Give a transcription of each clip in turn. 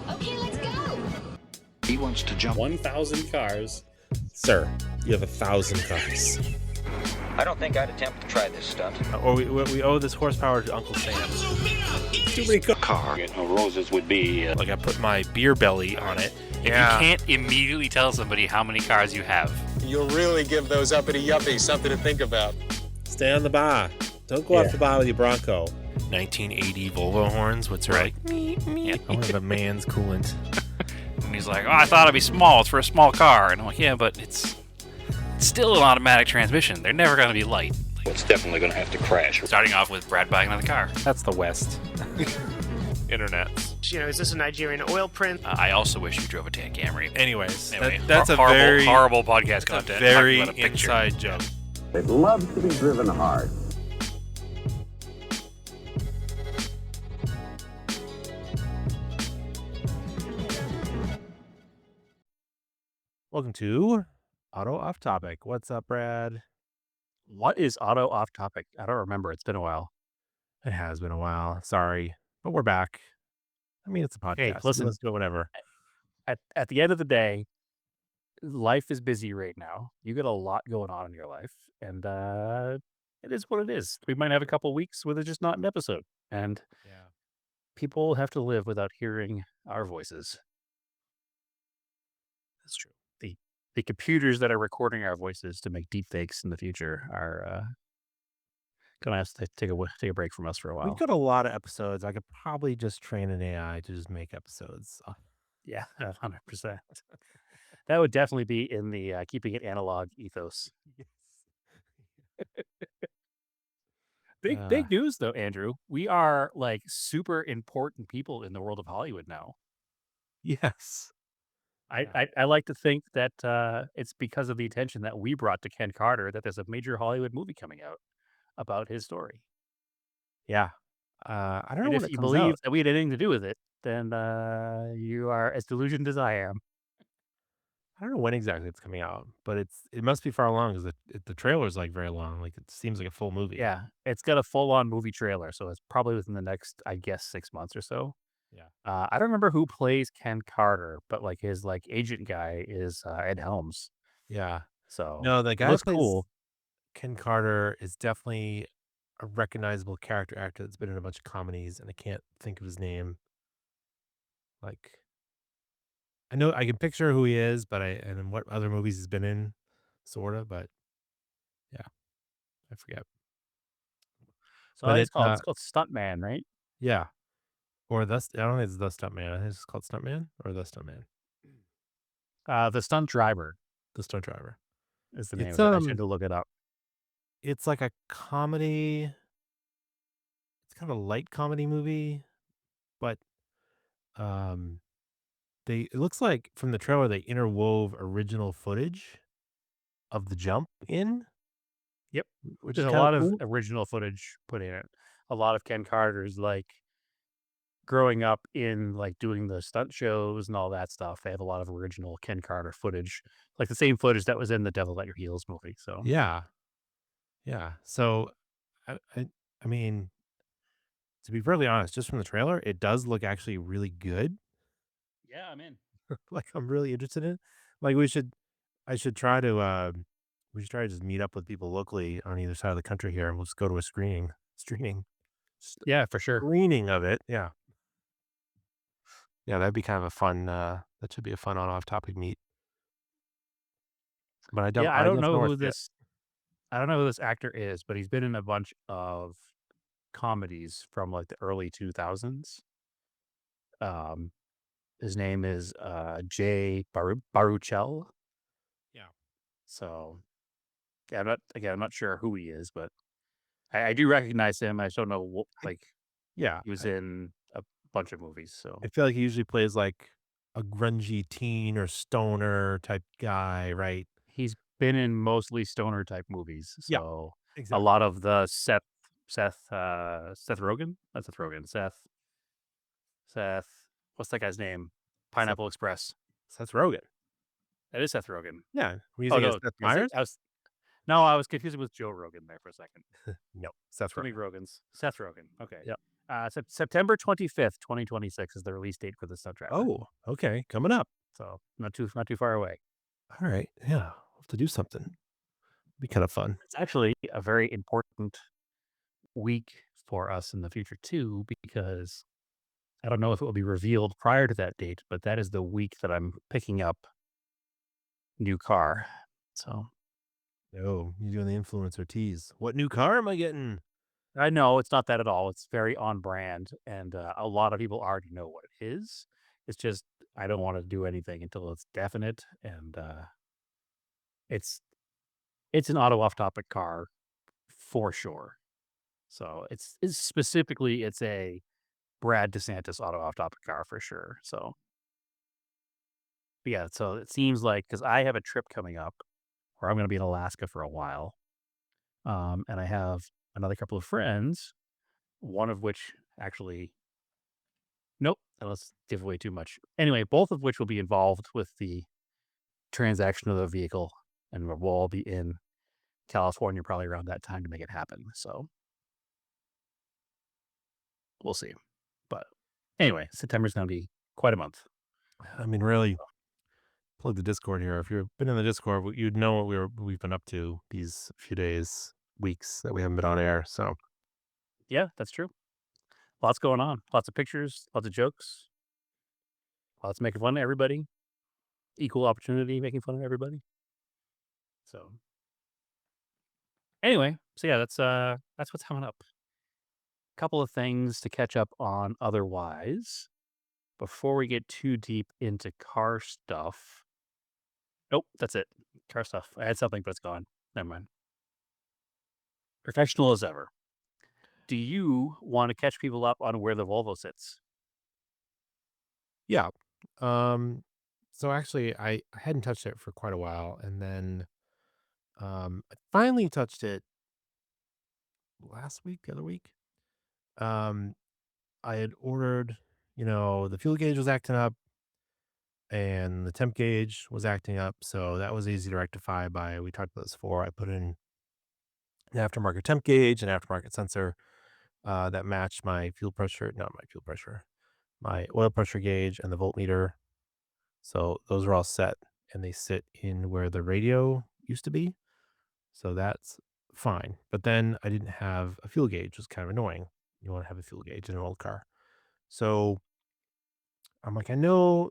Okay, let's go. He wants to jump 1,000 cars. Sir, you have 1,000 cars. I don't think I'd attempt to try this stunt. Or we owe this horsepower to Uncle Sam. Too many cars. Car. Roses would be. Like I put my beer belly on it. If you can't immediately tell somebody how many cars you have, you'll really give those uppity yuppies something to think about. Stay on the bar. Don't go off the bar with your Bronco. 1980 Volvo horns, what's right? I want a man's coolant. and he's like, "Oh, I thought it'd be small. It's for a small car." And I'm like, "Yeah, but it's still an automatic transmission. They're never going to be light." It's definitely going to have to crash. Starting off with Brad buying another car. That's the West. Internet. Is this a Nigerian oil print? I also wish you drove a tan Camry. Anyways, Anyway, that's a horrible, very horrible podcast content. very Talking about a picture. inside joke. It loves to be driven hard. Welcome to Auto Off Topic. What's up, Brad? What is Auto Off Topic? I don't remember. It's been a while. It has been a while. Sorry, but we're back. I mean, it's a podcast. Hey, listen. Let's do it whenever. At the end of the day, life is busy right now. You got a lot going on in your life, and it is what it is. We might have a couple weeks where there's just not an episode, and people have to live without hearing our voices. That's true. The computers that are recording our voices to make deepfakes in the future are gonna have to take a break from us for a while. We've got a lot of episodes. I could probably just train an AI to just make episodes. Yeah, 100%. That would definitely be in the keeping it analog ethos. Big news though, Andrew. We are like super important people in the world of Hollywood now. Yes. I like to think that it's because of the attention that we brought to Ken Carter that there's a major Hollywood movie coming out about his story. Yeah. I don't know And when if it you comes believe out. that we had anything to do with it, then you are as delusioned as I am. I don't know when exactly it's coming out, but it must be far along because the trailer is like very long. Like it seems like a full movie. Yeah, it's got a full-on movie trailer, so it's probably within the next, I guess, 6 months or so. Yeah. I don't remember who plays Ken Carter, but like his like agent guy is Ed Helms. Yeah. So No, the guy who looks plays cool. Ken Carter is definitely a recognizable character actor that's been in a bunch of comedies, and I can't think of his name. Like, I know I can picture who he is, but and what other movies he's been in, sorta. But yeah, I forget. So But it's called Stuntman, right? yeah, or I don't think it's the Stuntman. I think it's called Stuntman or the Stuntman. The Stunt Driver The Stunt Driver is the name It's, of it. I should look it up. It's like a comedy. It's kind of a light comedy movie, but it looks like from the trailer they interwove original footage of the jump in. Yep. Which There's is a kinda lot of cool. original footage put in it. A lot of Ken Carter's like growing up in like doing the stunt shows and all that stuff. They have a lot of original Ken Carter footage, like the same footage that was in the Devil at Your Heels movie. So Yeah. So, I mean, to be fairly honest, just from the trailer, it does look actually really good. yeah, I'm in. Like I'm really interested in it. Like I should try to we should try to just meet up with people locally on either side of the country here, and we'll just go to a screening Yeah, for sure. screening of it. Yeah. Yeah, that'd be kind of a fun. That should be a fun on-off topic meet. But I don't. Yeah, I don't know who who this. I don't know who this actor is, but he's been in a bunch of comedies from like the early 2000s. His name is Jay Baruchel. Yeah. So yeah, I'm not sure who he is, but I do recognize him. I just don't know what Yeah, he was in a bunch of movies. So I feel like he usually plays like a grungy teen or stoner type guy, right? he's been in mostly stoner type movies. Yeah, So a exactly. lot of the Seth Rogen, not Seth Rogen, Seth, what's that guy's name? Pineapple Express. Seth Rogen. That is Seth Rogen. Yeah, we're Oh using no, Seth is it? Meyers. I was confusing with Joe Rogan there for a second. No, Seth Too many Rogen. Rogans. Seth Rogen. Okay. Yep. September 25th, 2026 is the release date for the Stunt Driver. Oh, okay, coming up. So not too far away. All right, yeah, we'll have to do something. Be kind of fun. It's actually a very important week for us in the future too, because I don't know if it will be revealed prior to that date, but that is the week that I'm picking up new car. So Oh, you're doing the influencer tease. What new car am I getting? I know it's not that at all. It's very on brand, and a lot of people already know what it is. It's just I don't want to do anything until it's definite, and it's it's an auto off topic car for sure. So it's specifically it's a Brad DeSantis auto off topic car for sure. So but yeah, so it seems like because I have a trip coming up where I'm going to be in Alaska for a while, and I have another couple of friends, one of which actually nope, let's give away too much. Anyway, both of which will be involved with the transaction of the vehicle, and we'll all be in California probably around that time to make it happen. So we'll see. But anyway, September's going to be quite a month. I mean, really, plug the Discord here. If you've been in the Discord, you'd know what we've been up to these few days, weeks that we haven't been on air. So Yeah, that's true. Lots going on. Lots of pictures, lots of jokes, lots making fun of everybody. Equal opportunity making fun of everybody. So anyway, so yeah, that's what's coming up. Couple of things to catch up on otherwise before we get too deep into car stuff. Nope, that's it. Car stuff. I had something, but it's gone. Never mind. Professional as ever. Do you want to catch people up on where the Volvo sits? yeah. So actually, I hadn't touched it for quite a while, and then I finally touched it last week, the other week. Um, I had ordered, the fuel gauge was acting up and the temp gauge was acting up. So that was easy to rectify we talked about this before. I put in an aftermarket temp gauge, an aftermarket sensor that matched my my oil pressure gauge and the voltmeter. So those are all set and they sit in where the radio used to be. So that's fine. But then I didn't have a fuel gauge, which was kind of annoying. You want to have a fuel gauge in an old car. So I'm like, I know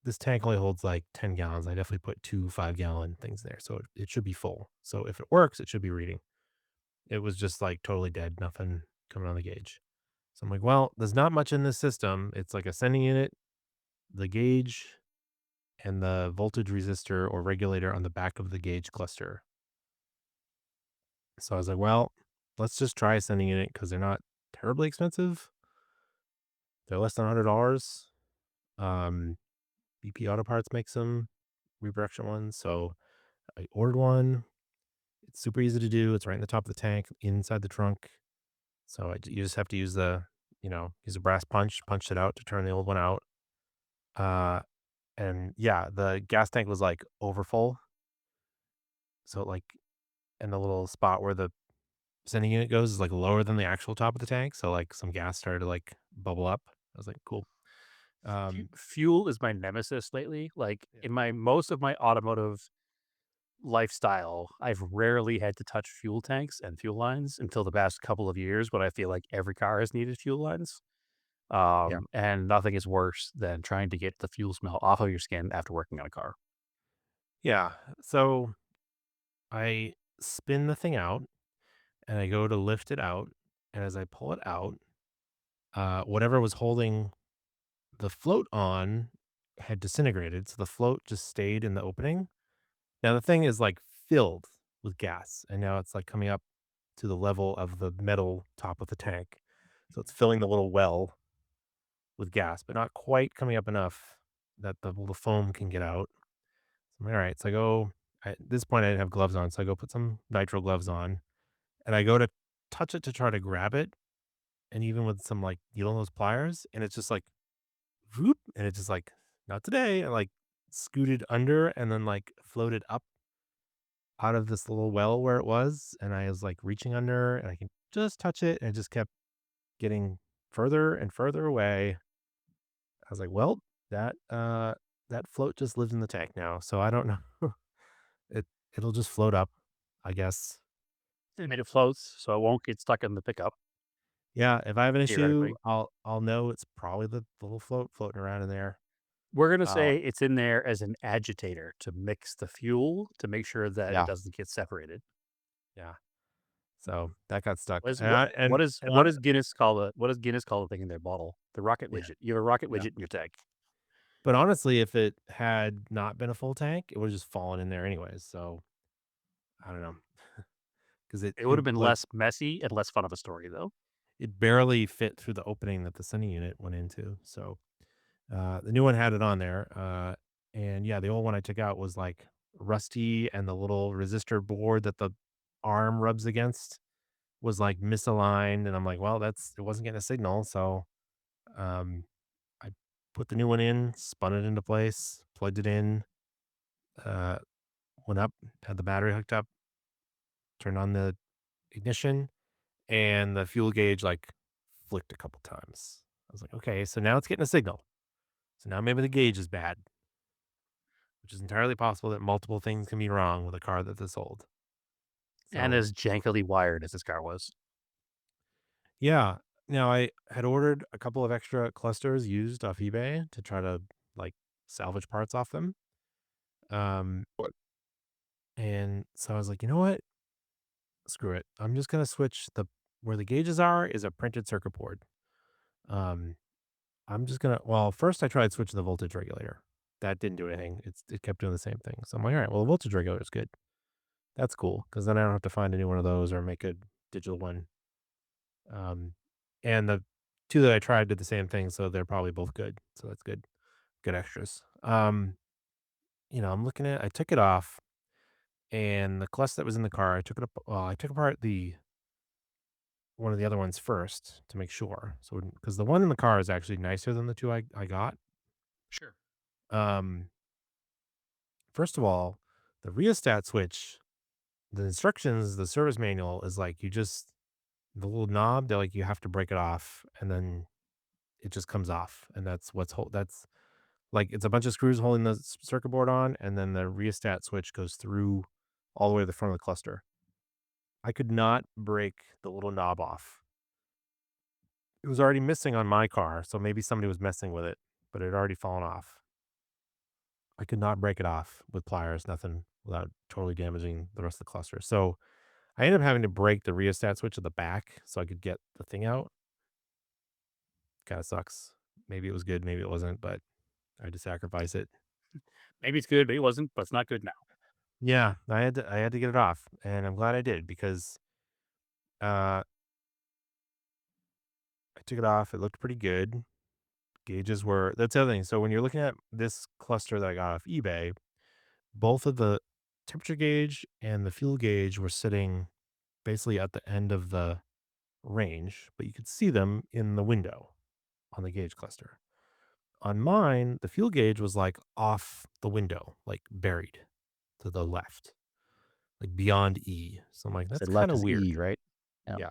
this tank only holds like 10 gallons. I definitely put 2 5-gallon things there. So it should be full. So if it works, it should be reading. It was just like totally dead, nothing coming on the gauge. So I'm like, well, there's not much in this system. It's like a sending unit, the gauge, and the voltage resistor or regulator on the back of the gauge cluster. So I was like, well, let's just try a sending unit because they're not terribly expensive. They're less than $100. BP Auto Parts makes them reproduction ones. So I ordered one. It's super easy to do. It's right in the top of the tank, inside the trunk. So you just have to use use a brass punch it out to turn the old one out. And yeah, the gas tank was like over full. So and the little spot where the sending unit goes is like lower than the actual top of the tank. So like some gas started to like bubble up. I was like, cool. Fuel is my nemesis lately. Like Yeah. in most of my automotive lifestyle, I've rarely had to touch fuel tanks and fuel lines until the past couple of years when I feel like every car has needed fuel lines. Yeah. And nothing is worse than trying to get the fuel smell off of your skin after working on a car. Yeah. So I spin the thing out and I go to lift it out. And as I pull it out, whatever was holding the float on had disintegrated. So the float just stayed in the opening. Now the thing is like filled with gas. And now it's like coming up to the level of the metal top of the tank. So it's filling the little well with gas, but not quite coming up enough that the little foam can get out. So I'm like, all right. So at this point, I didn't have gloves on. So I go put some nitro gloves on and I go to touch it to try to grab it. And even with some like needle nose pliers, and it's just like, whoop, and it's just like, not today. And like scooted under and then like floated up out of this little well where it was, and I was like reaching under and I can just touch it, and it just kept getting further and further away. I was like, well, that float just lives in the tank now, so I don't know. it it'll just float up, I guess. They made it floats, so it won't get stuck in the pickup, Yeah, if I have an issue, theoretically. I'll know it's probably the little float floating around in there. We're gonna Uh, say it's in there as an agitator to mix the fuel to make sure that it yeah, doesn't get separated. yeah. So that got stuck, What is and what I what is and what hon does Guinness call the thing in their bottle? The rocket yeah, widget. You have a rocket yeah. widget in your tank. But honestly, if it had not been a full tank, it would have just fallen in there anyways. So I don't know, because It would have been less messy and less fun of a story, though. it barely fit through the opening that the sending unit went into. So the new one had it on there, and yeah, the old one I took out was like rusty, and the little resistor board that the arm rubs against was like misaligned, and I'm like, well, it wasn't getting a signal, so um, I put the new one in, spun it into place, plugged it in, uh, went up, had the battery hooked up, turned on the ignition, and the fuel gauge like flicked a couple times. I was like, okay, so now it's getting a signal. So now maybe the gauge is bad, which is entirely possible that multiple things can be wrong with a car that's this old. And So as jankily wired as this car was. yeah, now I had ordered a couple of extra clusters used off eBay to try to like salvage parts off them. Um, and so I was like, you know what? Screw it. I'm just gonna switch the where the gauges are is a printed circuit board. Um, I'm just gonna well, first I tried switching the voltage regulator. That didn't do anything. It kept doing the same thing. So I'm like, all right, well, the voltage regulator is good. That's cool because then I don't have to find a new one of those or make a digital one. Um, and the two that I tried did the same thing, so they're probably both good. So that's good. Good extras. I'm looking at I took it off and the clutch that was in the car, I took it up I took apart the one of the other ones first to make sure. So because the one in the car is actually nicer than the two I got. Sure. Um, first of all, the rheostat switch, the instructions, the service manual is like the little knob, they're like you have to break it off and then it just comes off. And that's like it's a bunch of screws holding the circuit board on, and then the rheostat switch goes through all the way to the front of the cluster. I could not break the little knob off. It was already missing on my car, so maybe somebody was messing with it, but it had already fallen off. I could not break it off with pliers, nothing, without totally damaging the rest of the cluster. So I ended up having to break the rheostat switch at the back so I could get the thing out. Kind of sucks. Maybe it was good, maybe it wasn't, but I had to sacrifice it. Maybe it's good, maybe it wasn't, but it's not good now. Yeah, I had to get it off, and I'm glad I did because uh I took it off. It looked pretty good. Gauges were that's the other thing. So when you're looking at this cluster that I got off eBay, both of the temperature gauge and the fuel gauge were sitting basically at the end of the range, but you could see them in the window on the gauge cluster. On mine, the fuel gauge was like off the window, like buried to the left, like beyond E. So I'm like, that's Said kind left of is weird. E, right? Yeah. Yeah,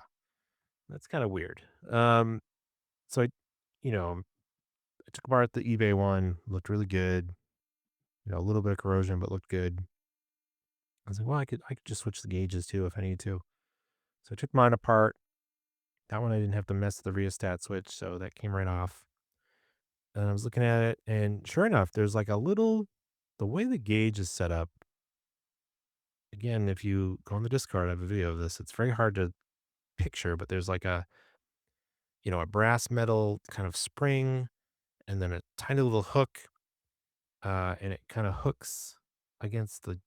that's kind of weird. So you know, I took apart the eBay one, looked really good. A little bit of corrosion, but looked good. I was like, well, I could just switch the gauges too if I need to. So I took mine apart. That one I didn't have to mess with the rheostat switch, so that came right off. And I was looking at it, and sure enough, there's like the way the gauge is set up. Again, if you go on the Discord, I have a video of this. It's very hard to picture, but there's like a brass metal kind of spring, and then a tiny little hook, and it kind of hooks against the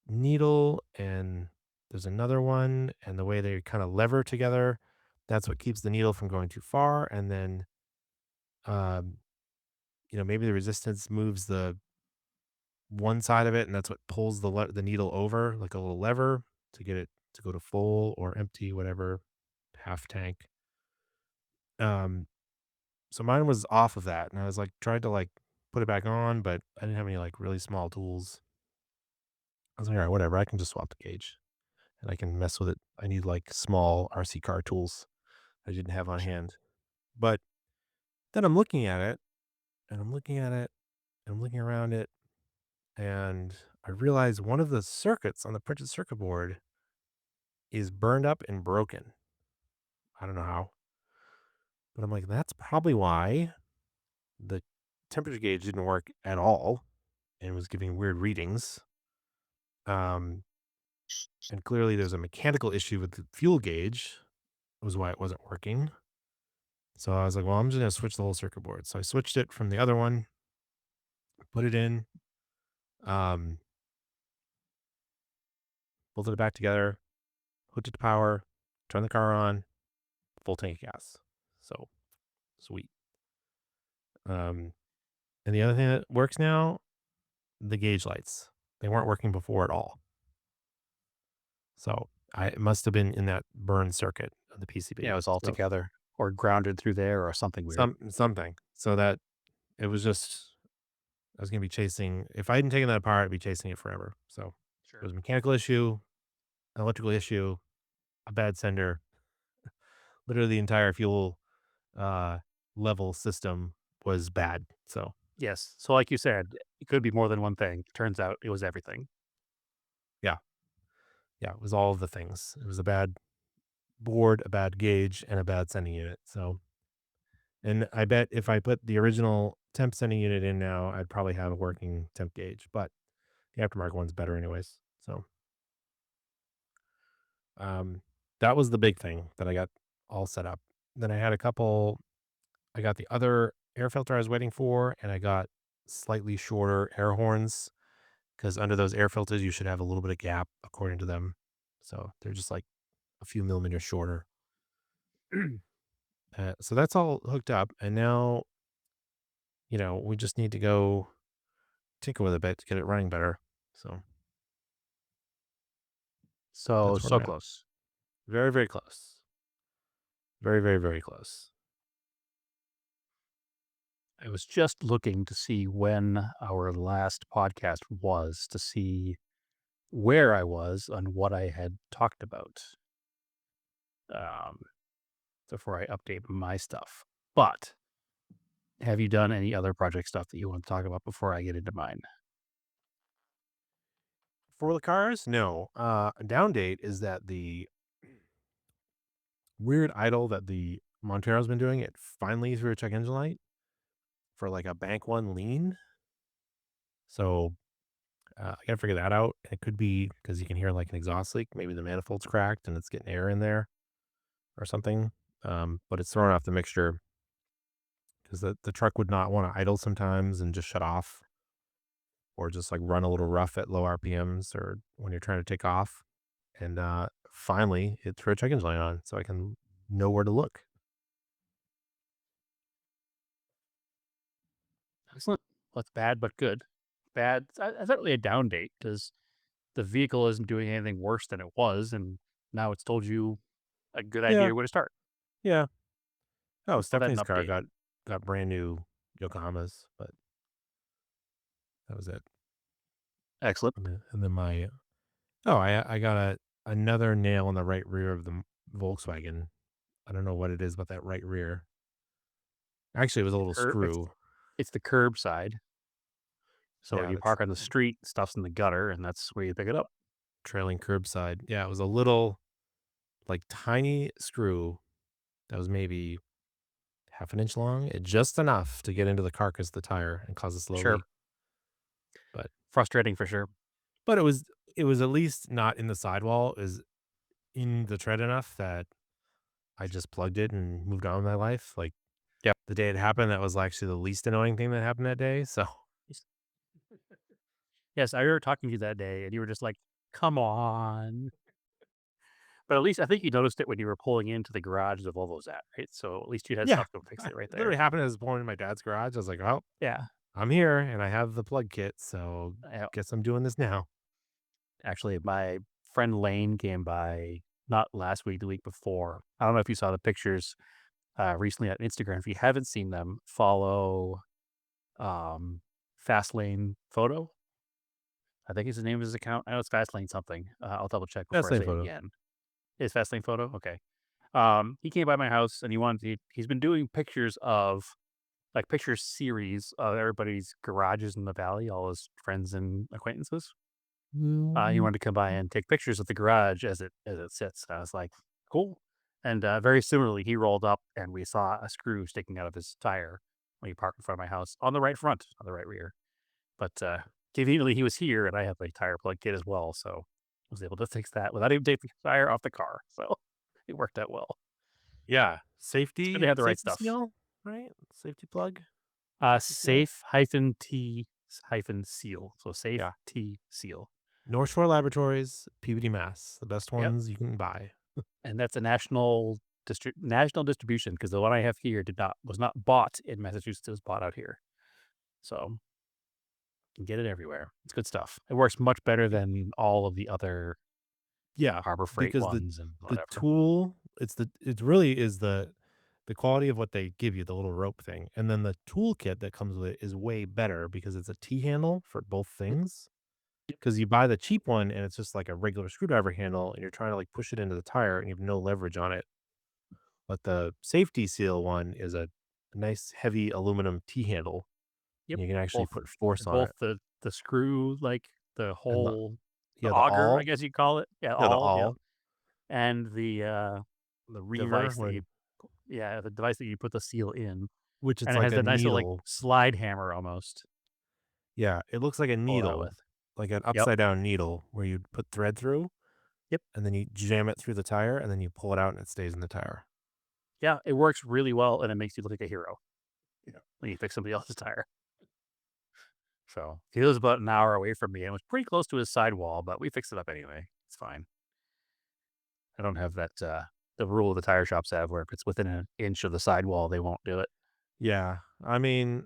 needle, and there's another one, and the way they kind of lever together, that's what keeps the needle from going too far. And then, um, maybe the resistance moves the one side of it, and that's what pulls the needle over like a little lever to get it to go to full or empty, whatever, half tank. Um, so mine was off of that, and I was like tried to like put it back on, but I didn't have any like really small tools. I was like, all right, whatever. I can just swap the gauge and I can mess with it. I need like small RC car tools I didn't have on hand. But then I'm looking at it and I'm looking at it and I'm looking around it and I realize one of the circuits on the printed circuit board is burned up and broken. I don't know how, but I'm like, that's probably why the temperature gauge didn't work at all and was giving weird readings. Um, and clearly there's a mechanical issue with the fuel gauge was why it wasn't working. So I was like, well, I'm just going to switch the whole circuit board. So I switched it from the other one, put it in, um, bolted it back together, hooked it to power, turned the car on, full tank of gas. So sweet. And the other thing that works now, the gauge lights. They weren't working before at all. So it must have been in that burn circuit of the PCB. Yeah, it was all So together or grounded through there or something weird. something. So that it was just, I was going to be chasing, if I hadn't taken that apart, I'd be chasing it forever. So it was a mechanical issue, an electrical issue, a bad sender, literally the entire fuel uh, level system was bad. So Yes. So like you said, it could be more than one thing. Turns out it was everything. yeah, it was all of the things. It was a bad board, a bad gauge, and a bad sending unit. So, and I bet if I put the original temp sending unit in now, I'd probably have a working temp gauge, but the aftermarket one's better anyways. So, that was the big thing that I got all set up. Then I got the other air filter I was waiting for, and I got slightly shorter air horns because under those air filters, you should have a little bit of gap according to them. So they're just like a few millimeters shorter. So that's all hooked up. And now, we just need to go tinker with it a bit to get it running better. So So that's where I'm at. close. Very, very close. Very, very, very close. I was just looking to see when our last podcast was to see where I was on what I had talked about. Before I update my stuff. But have you done any other project stuff that you want to talk about before I get into mine? For the cars, no. A down date is that the weird idle that the Montero's been doing, it finally threw a check engine light for like a bank one lean. So I gotta figure that out. It could be because you can hear like an exhaust leak. Maybe the manifold's cracked and it's getting air in there or something. But it's throwing off the mixture because the truck would not want to idle sometimes and just shut off or just like run a little rough at low RPMs or when you're trying to take off. And finally, it threw a check engine light on so I can know where to look. Excellent. Well, that's bad, but good. Bad. It's not really a down date because the vehicle isn't doing anything worse than it was. And now it's told you a good Yeah. idea where to start. Yeah. Oh, Let's call that an Stephanie's car update. got brand new Yokohamas, but that was it. Excellent. And then my I got another nail in the right rear of the Volkswagen. I don't know what it is about that right rear. Actually, it was a little screw. It's the curb side. So Yeah, if you park on the street, stuff's in the gutter, and that's where you pick it up. Trailing curbside. Yeah, it was a little, like, tiny screw that was maybe half an inch long. Just enough to get into the carcass of the tire and cause a slow Sure. leak. But frustrating for sure. But it was at least not in the sidewall. It was in the tread enough that I just plugged it and moved on with my life. Like, Yep. The day it happened, that was actually the least annoying thing that happened that day. So Yes, I remember talking to you that day, and you were just like, "Come on." But at least I think you noticed it when you were pulling into the garage the Volvo's at, right? So at least you had stuff to fix it right there. literally happened as pulling in my dad's garage. I was like, oh, Yeah. I'm here and I have the plug kit. So Yeah. guess I'm doing this now. Actually, my friend Lane came by not last week, the week before. I don't know if you saw the pictures recently on Instagram. If you haven't seen them, follow Fastlane Photo. I think it's the name of his account. I know it's Fastlane something. I'll double check before I Fastlane say it Photo. again. Is Fastlane Photo? Okay. He came by my house and he's been doing pictures of like picture series of everybody's garages in the valley, all his friends and acquaintances. He wanted to come by and take pictures of the garage as it sits. I was like, cool. And very similarly, he rolled up and we saw a screw sticking out of his tire when he parked in front of my house on the right front, on the right rear. But conveniently, he was here and I have a tire plug kit as well, so I was able to fix that without even taking the tire off the car. So it worked out well. Yeah. It's good to have the right Safety stuff. seal, right? Safety plug. Safe hyphen T hyphen seal. So safe Yeah. T seal. North Shore Laboratories, Peabody, Mass. The best Yep. ones you can buy. And that's a national distribution because the one I have here was not bought in Massachusetts. It was bought out here. So you can get it everywhere. It's good stuff. It works much better than all of the other Yeah, Harbor Freight because ones and the whatever. tool, it really is the quality of what they give you, the little rope thing, and then the toolkit that comes with it is way better because it's a T handle for both things. Because you buy the cheap one and it's just like a regular screwdriver handle, and you're trying to like push it into the tire, and you have no leverage on it. But the safety seal one is a nice heavy aluminum T handle, Yep. and you can actually Both put force on both it. the screw, like And the the auger, I awl, guess you call it. Yeah, yeah, the awl, yep. awl, And the reamer, device that you the device that you put the seal in. which it's And it like has a that nice little like needle. slide hammer almost Yeah, it looks like a to pull it out needle, with. like an Yep. upside down needle where you put thread through, Yep. and then you jam it through the tire, and then you pull it out, and it stays in the tire. Yeah, it works really well and it makes you look like a hero. Yeah. When you fix somebody else's tire. So he lives about an hour away from me and it was pretty close to his sidewall, but we fixed it up anyway. It's fine. I don't have that the rule the tire shops have where if it's within an inch of the sidewall, they won't do it. Yeah, I mean,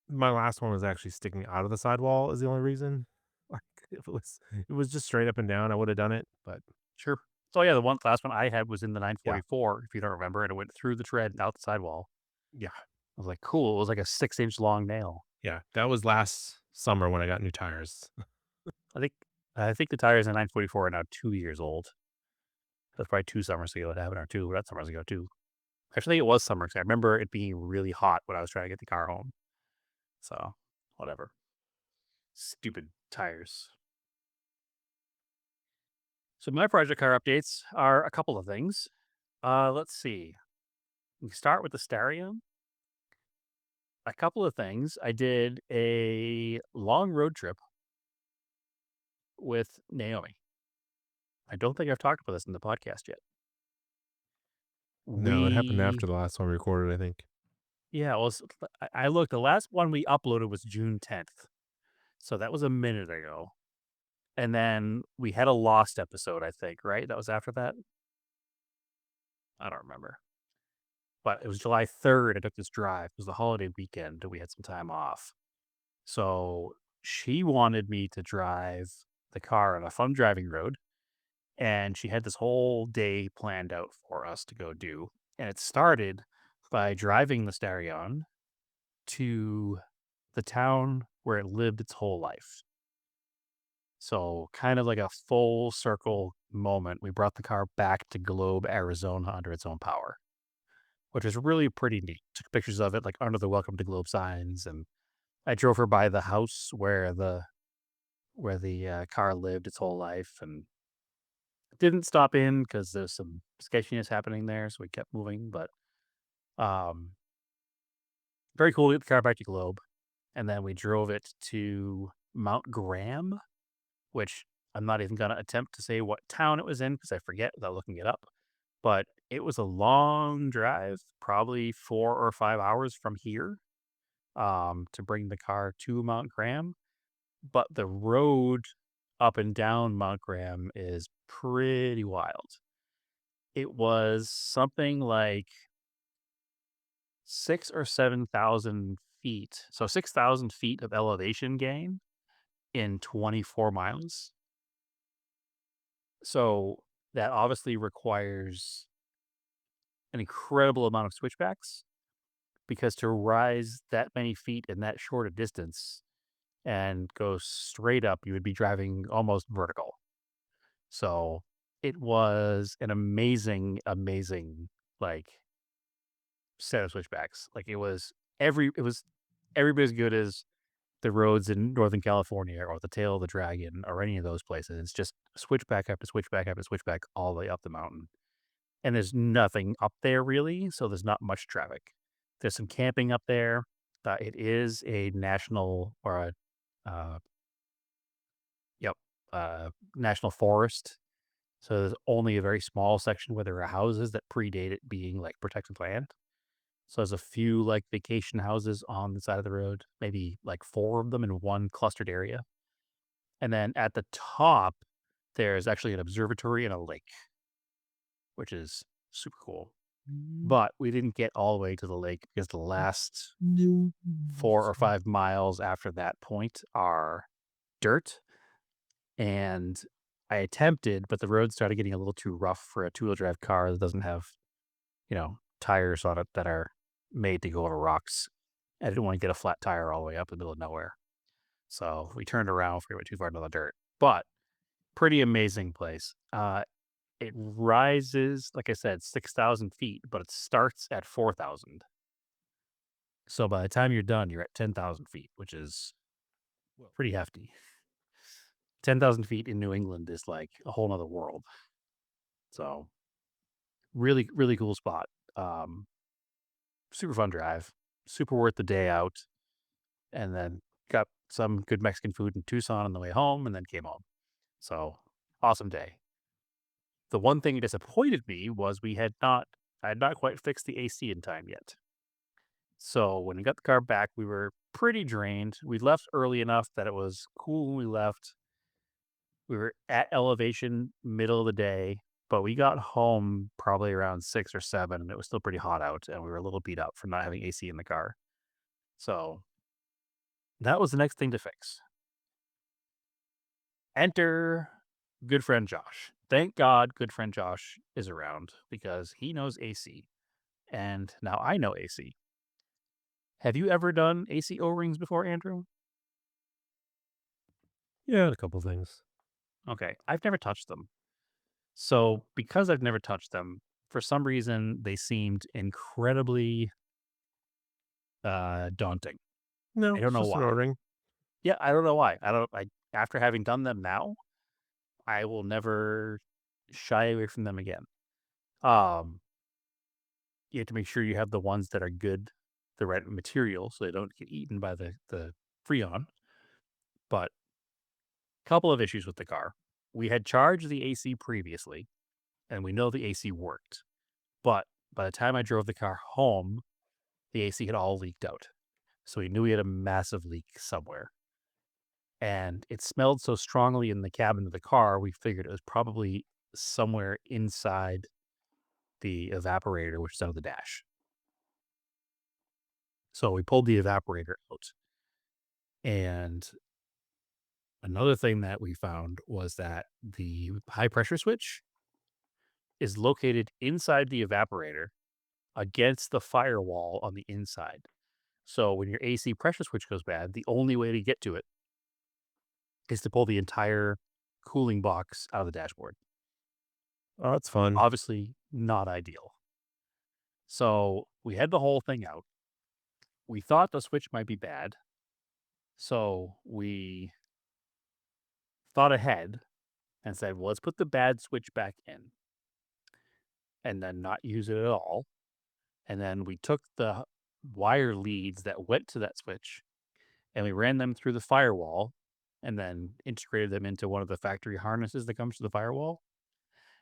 my last one was actually sticking out of the sidewall is the only reason. Like, if it was just straight up and down, I would have done it, but Sure. So yeah, the last one I had was in the yeah, 944, if you don't remember, and it went through the tread and out the sidewall. yeah, I was like, cool. It was like a 6-inch long nail. yeah. That was last summer when I got new tires. I think I think the tires in the 944 are now 2 years old. That's probably 2 summers ago it happened, or two, that summers ago too. Actually, I think it was summer 'cause I remember it being really hot when I was trying to get the car home. So whatever. Stupid tires. So my project car updates are a couple of things. Let's see. We start with the Starion. A couple of things. I did a long road trip with Naomi. I don't think I've talked about this in the podcast yet. No, it happened We, after the last one we recorded, I think. yeah, well, I looked. The last one we uploaded was June 10th. So that was a minute ago. And then we had a lost episode, I think, right? That was after that? I don't remember. But it was July 3rd. I took this drive. It was the holiday weekend. We had some time off. So she wanted me to drive the car on a fun driving road. And she had this whole day planned out for us to go do. And it started by driving the Starion to the town where it lived its whole life. So kind of like a full circle moment. We brought the car back to Globe, Arizona under its own power, which is really pretty neat. Took pictures of it like under the welcome to Globe signs. And I drove her by the house where the car lived its whole life and didn't stop in because there's some sketchiness happening there. So we kept moving, but um, very cool to get the car back to Globe. And then we drove it to Mount Graham, which I'm not even going to attempt to say what town it was in because I forget without looking it up. But it was a long drive, probably 4 or 5 hours from here, to bring the car to Mount Graham. But the road up and down Mount Graham is pretty wild. It was something like 6 or 7,000 feet. So 6,000 feet of elevation gain in 24 miles. So that obviously requires an incredible amount of switchbacks. because to rise that many feet in that short a distance and go straight up, you would be driving almost vertical. So it was an amazing, amazing like set of switchbacks. Like it was every bit as good as the roads in Northern California or the Tail of the Dragon or any of those places. It's just switchback after switchback after switchback all the way up the mountain. And there's nothing up there really, so there's not much traffic. There's some camping up there. It is a national or a yep, national forest. So there's only a very small section where there are houses that predate it being like protected land. So there's a few like vacation houses on the side of the road, maybe like 4 of them in one clustered area. And then at the top, there's actually an observatory and a lake, which is super cool. But we didn't get all the way to the lake because the last 4 or 5 miles after that point are dirt. And I attempted, but the road started getting a little too rough for a 2-wheel drive car that doesn't have, tires on it that are made to go over rocks. I didn't want to get a flat tire all the way up in the middle of nowhere. So we turned around before we went too far into the dirt. But pretty amazing place. It rises, like I said, 6,000 feet, but it starts at 4,000. So by the time you're done, you're at 10,000 feet, which is pretty hefty. 10,000 feet in New England is like a whole nother world. So really, really cool spot. Super fun drive, super worth the day out. And then got some good Mexican food in Tucson on the way home and then came home. So awesome day. The one thing that disappointed me was I had not quite fixed the AC in time yet. So when we got the car back, we were pretty drained. We left early enough that it was cool when we left. We were at elevation middle of the day, but we got home probably around 6 or 7, and it was still pretty hot out, and we were a little beat up from not having AC in the car. So that was the next thing to fix. Enter good friend Josh. Thank God good friend Josh is around because he knows AC, and now I know AC. Have you ever done AC O-rings before, Andrew? Yeah, a couple things. Okay, I've never touched them. So because I've never touched them, for some reason they seemed incredibly daunting. No, I don't it's know just an why. O-ring. Yeah, I don't know why. I after having done them now, I will never shy away from them again. You have to make sure you have the ones that are good, the right material, so they don't get eaten by the Freon. But a couple of issues with the car. We had charged the AC previously, and we know the AC worked. But by the time I drove the car home, the AC had all leaked out. So we knew we had a massive leak somewhere. And it smelled so strongly in the cabin of the car, we figured it was probably somewhere inside the evaporator, which is out of the dash. So we pulled the evaporator out. And another thing that we found was that the high pressure switch is located inside the evaporator against the firewall on the inside. So when your AC pressure switch goes bad, the only way to get to it is to pull the entire cooling box out of the dashboard. Oh, that's fun. Obviously, not ideal. So we had the whole thing out. We thought the switch might be bad. So we thought ahead and said, well, let's put the bad switch back in and then not use it at all. And then we took the wire leads that went to that switch and we ran them through the firewall and then integrated them into one of the factory harnesses that comes to the firewall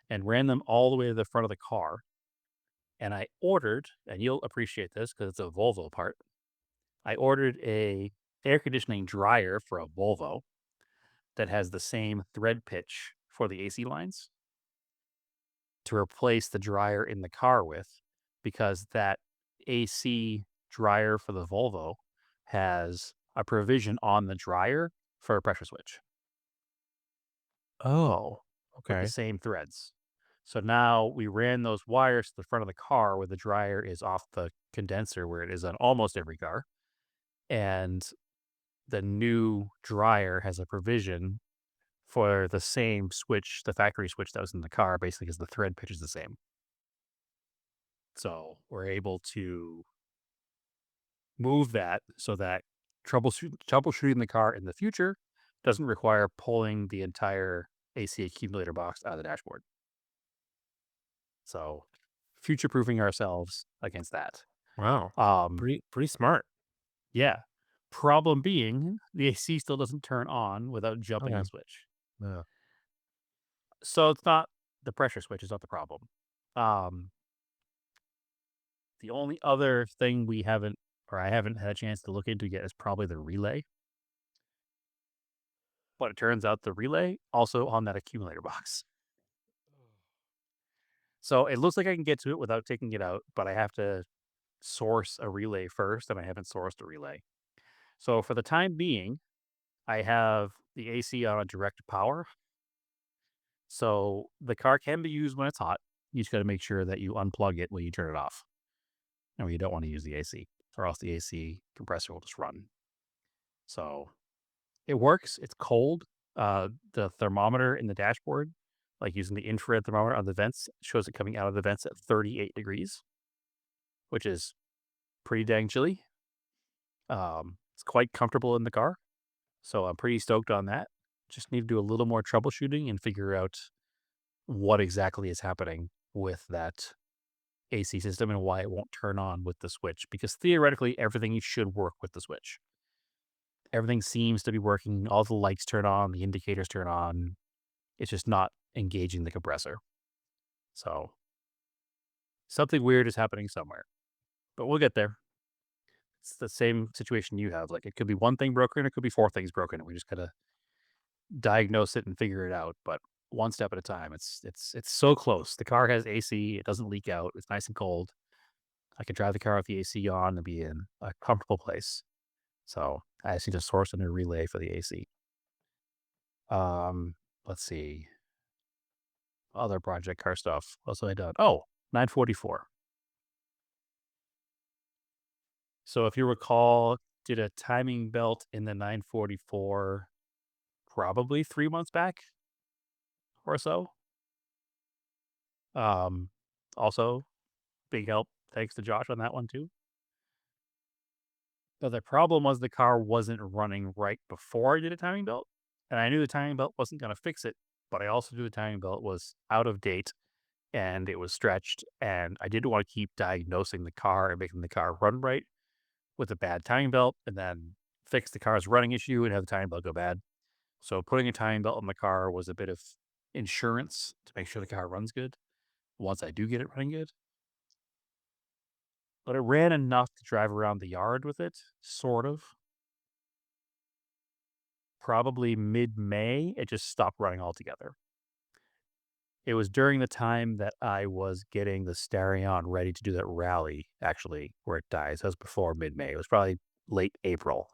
and ran them all the way to the front of the car. And I ordered, and you'll appreciate this because it's a Volvo part, I ordered a air conditioning dryer for a Volvo that has the same thread pitch for the AC lines to replace the dryer in the car with, because that AC dryer for the Volvo has a provision on the dryer for a pressure switch Oh, with the okay. same threads. So now we ran those wires to the front of the car where the dryer is off the condenser, where it is on almost every car. And the new dryer has a provision for the same switch, the factory switch that was in the car, basically because the thread pitch is the same. So we're able to move that so that troubleshooting the car in the future doesn't require pulling the entire AC accumulator box out of the dashboard. So future proofing ourselves against that. Wow. Um, Pretty smart. yeah. Problem being, the AC still doesn't turn on without jumping Okay. the switch. Yeah. So it's not the pressure switch is not the problem. Um, the only other thing I haven't had a chance to look into yet is probably the relay. But it turns out the relay also on that accumulator box. So it looks like I can get to it without taking it out, but I have to source a relay first, and I haven't sourced a relay. So for the time being, I have the AC on a direct power. So the car can be used when it's hot. You just got to make sure that you unplug it when you turn it off. And you don't want to use the AC, or else the AC compressor will just run. So it works. It's cold. The thermometer in the dashboard, like using the infrared thermometer on the vents, shows it coming out of the vents at 38 degrees, which is pretty dang chilly. It's quite comfortable in the car. So I'm pretty stoked on that. Just need to do a little more troubleshooting and figure out what exactly is happening with that AC system and why it won't turn on with the switch. Because theoretically, everything should work with the switch. Everything seems to be working. All the lights turn on, the indicators turn on. It's just not engaging the compressor. So something weird is happening somewhere. But we'll get there. It's the same situation you have. Like it could be one thing broken, it could be four things broken. And we just gotta diagnose it and figure it out. But one step at a time. It's so close. The car has AC. It doesn't leak out. It's nice and cold. I can drive the car with the AC on and be in a comfortable place. So I just need to source a new relay for the AC. Let's see. Other project car stuff. What else have I done? Oh, 944. So if you recall, did a timing belt in the 944 probably 3 months back or so. Um, Also big help. Thanks to Josh on that one too. But the problem was the car wasn't running right before I did a timing belt. And I knew the timing belt wasn't going to fix it, but I also knew the timing belt was out of date and it was stretched. And I didn't want to keep diagnosing the car and making the car run right with a bad timing belt and then fix the car's running issue and have the timing belt go bad. So putting a timing belt on the car was a bit of insurance to make sure the car runs good once I do get it running good. But it ran enough to drive around the yard with it, sort of. Probably mid-May, it just stopped running altogether. It was during the time that I was getting the Starion ready to do that rally, actually, where it dies. That was before mid-May. It was probably late April.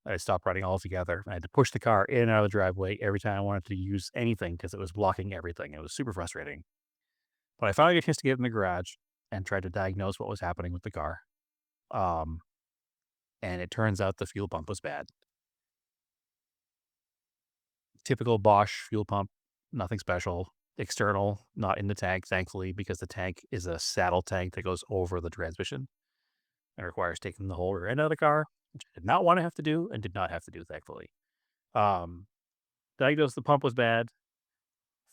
I stopped running altogether. I had to push the car in and out of the driveway every time I wanted to use anything because it was blocking everything. It was super frustrating. But I finally got a chance to get in the garage and tried to diagnose what was happening with the car. And it turns out the fuel pump was bad. Typical Bosch fuel pump, nothing special. External, not in the tank, thankfully, because the tank is a saddle tank that goes over the transmission and requires taking the whole rear end out of the car, which I did not want to have to do and did not have to do, thankfully. Diagnosed the pump was bad.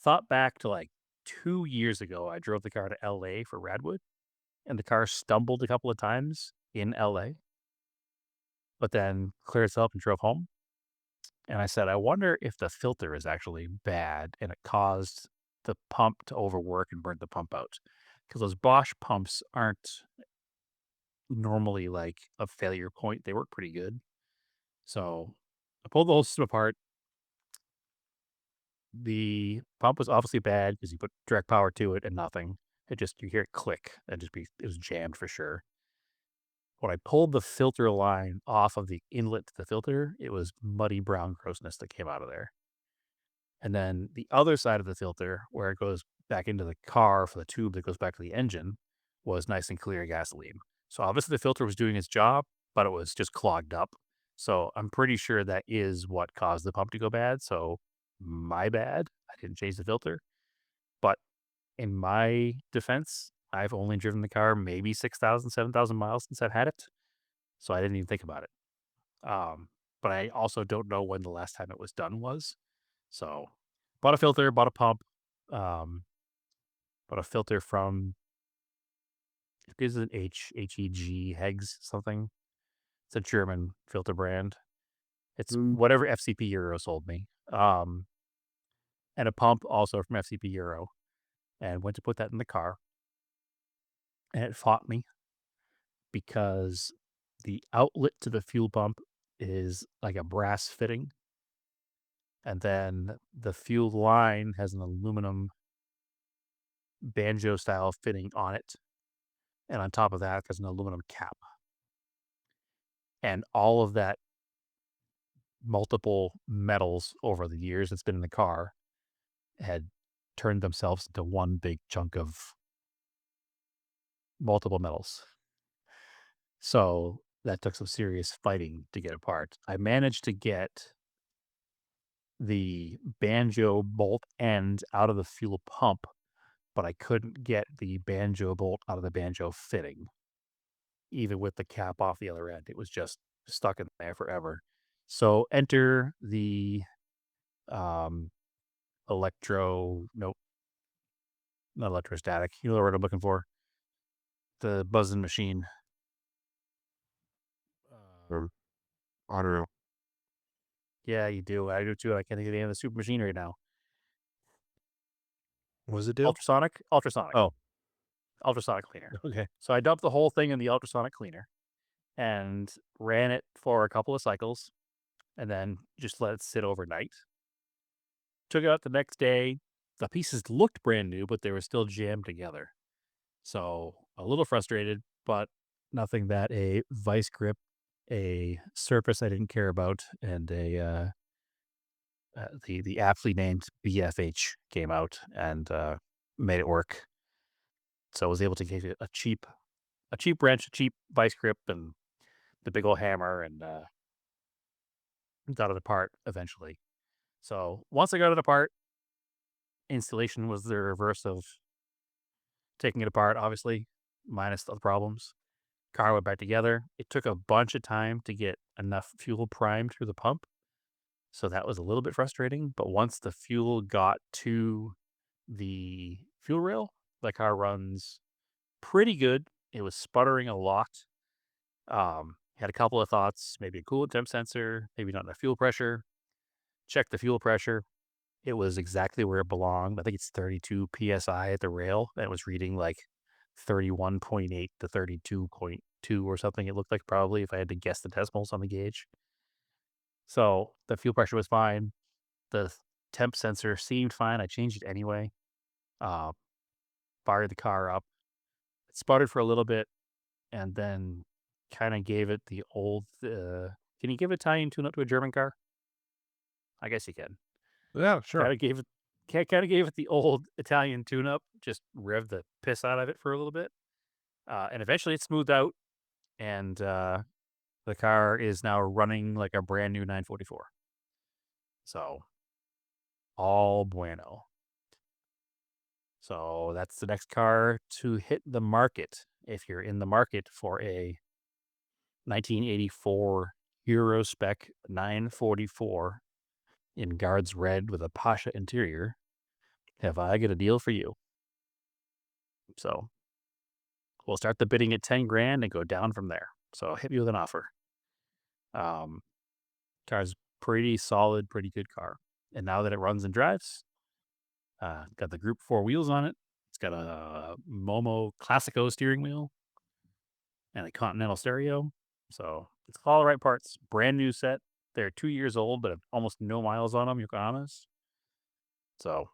Thought back to like 2 years ago, I drove the car to LA for Radwood, and the car stumbled a couple of times in LA, but then cleared itself and drove home. And I said, I wonder if the filter is actually bad and it caused the pump to overwork and burn the pump out. Because those Bosch pumps aren't normally like a failure point. They work pretty good. So I pulled the whole system apart. The pump was obviously bad because you put direct power to it and nothing. You hear it click and it was jammed for sure. When I pulled the filter line off of the inlet to the filter, it was muddy brown grossness that came out of there. And then the other side of the filter, where it goes back into the car for the tube that goes back to the engine was nice and clear gasoline. So obviously the filter was doing its job, but it was just clogged up. So I'm pretty sure that is what caused the pump to go bad. So my bad. I didn't change the filter. But in my defense, I've only driven the car maybe 6,000, 7,000 miles since I've had it. So I didn't even think about it. But I also don't know when the last time it was done was. So bought a filter, bought a pump, um, bought a filter from, it is an HEG, Hegs something. It's a German filter brand. It's whatever FCP Euro sold me. And a pump also from FCP Euro. And went to put that in the car. And it fought me because the outlet to the fuel pump is like a brass fitting. And then the fuel line has an aluminum banjo style fitting on it. And on top of that, there's an aluminum cap. And all of that multiple metals over the years that's been in the car had turned themselves into one big chunk of multiple metals. So that took some serious fighting to get apart. I managed to get the banjo bolt end out of the fuel pump, but I couldn't get the banjo bolt out of the banjo fitting. Even with the cap off the other end, it was just stuck in there forever. So enter the nope, not electrostatic. You know what I'm looking for? The buzzing machine. Auto. Yeah, you do. I do too. I can't think of the name of the super machine right now. What does it do? Ultrasonic? Ultrasonic. Oh. Ultrasonic cleaner. Okay. So I dumped the whole thing in the ultrasonic cleaner and ran it for a couple of cycles and then just let it sit overnight. Took it out the next day. The pieces looked brand new, but they were still jammed together. So a little frustrated, but nothing that a vice grip, a surface I didn't care about, and the aptly named BFH came out and made it work. So I was able to get a cheap wrench, a cheap vice grip, and the big old hammer, and got it apart eventually. So once I got it apart, installation was the reverse of taking it apart, obviously, minus the problems. Car went back together. It took a bunch of time to get enough fuel primed through the pump. So that was a little bit frustrating. But once the fuel got to the fuel rail, the car runs pretty good. It was sputtering a lot. Had a couple of thoughts, maybe a coolant temp sensor, maybe not enough fuel pressure. Checked the fuel pressure. It was exactly where it belonged. I think it's 32 PSI at the rail. And it was reading like 31.8 to 32.2 or something. It looked like probably if I had to guess the decimals on the gauge. So the fuel pressure was fine. The temp sensor seemed fine. I changed it anyway. Fired the car up. It sputtered for a little bit and then kind of gave it the old. Can you give Italian tune up to a German car? I guess you can. Yeah, sure. Kind of gave it the old Italian tune up. Just rev the piss out of it for a little bit, and eventually it smoothed out, and the car is now running like a brand new 944. So all bueno. So that's the next car to hit the market if you're in the market for a 1984 Euro spec 944 in Guards Red with a Pasha interior. Have I got a deal for you? So we'll start the bidding at 10 grand and go down from there. So hit me with an offer. Car's pretty solid, pretty good car. And now that it runs and drives, got the Group 4 wheels on it. It's got a Momo Classico steering wheel and a Continental stereo. So it's all the right parts. Brand new set. They're 2 years old, but have almost no miles on them, Yokohamas. So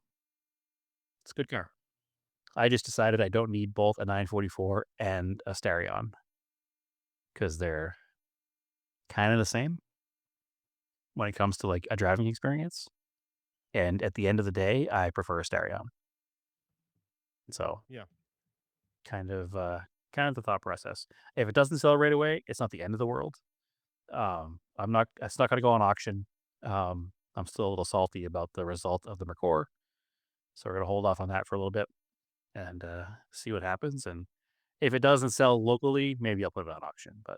it's a good car. I just decided I don't need both a 944 and a Starion because they're kind of the same when it comes to like a driving experience. And at the end of the day, I prefer a Starion. So Yeah. kind of the thought process. If it doesn't sell right away, it's not the end of the world. It's not going to go on auction. I'm still a little salty about the result of the Mercor, so we're going to hold off on that for a little bit and see what happens. And if it doesn't sell locally, maybe I'll put it on auction. But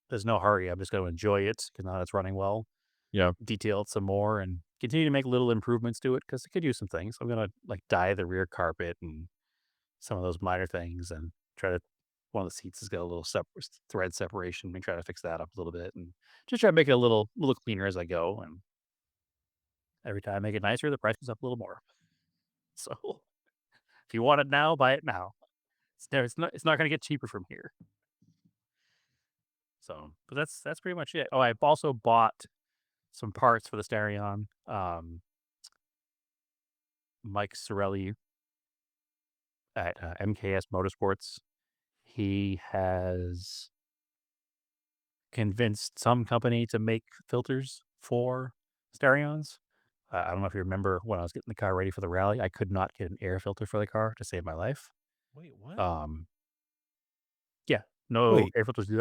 there's no hurry. I'm just going to enjoy it because now it's running well. Yeah. Detail it some more and continue to make little improvements to it because it could use some things. I'm going to like dye the rear carpet and some of those minor things and try to. One of the seats has got a little thread separation. And try to fix that up a little bit and just try to make it a little cleaner as I go. And every time I make it nicer, the price goes up a little more. So if you want it now, buy it now. It's not going to get cheaper from here. So, but that's pretty much it. Oh, I've also bought some parts for the Starion. Mike Sorelli at MKS Motorsports. He has convinced some company to make filters for Starions. I don't know if you remember when I was getting the car ready for the rally, I could not get an air filter for the car to save my life. Wait, what? Yeah, no Wait. air filters do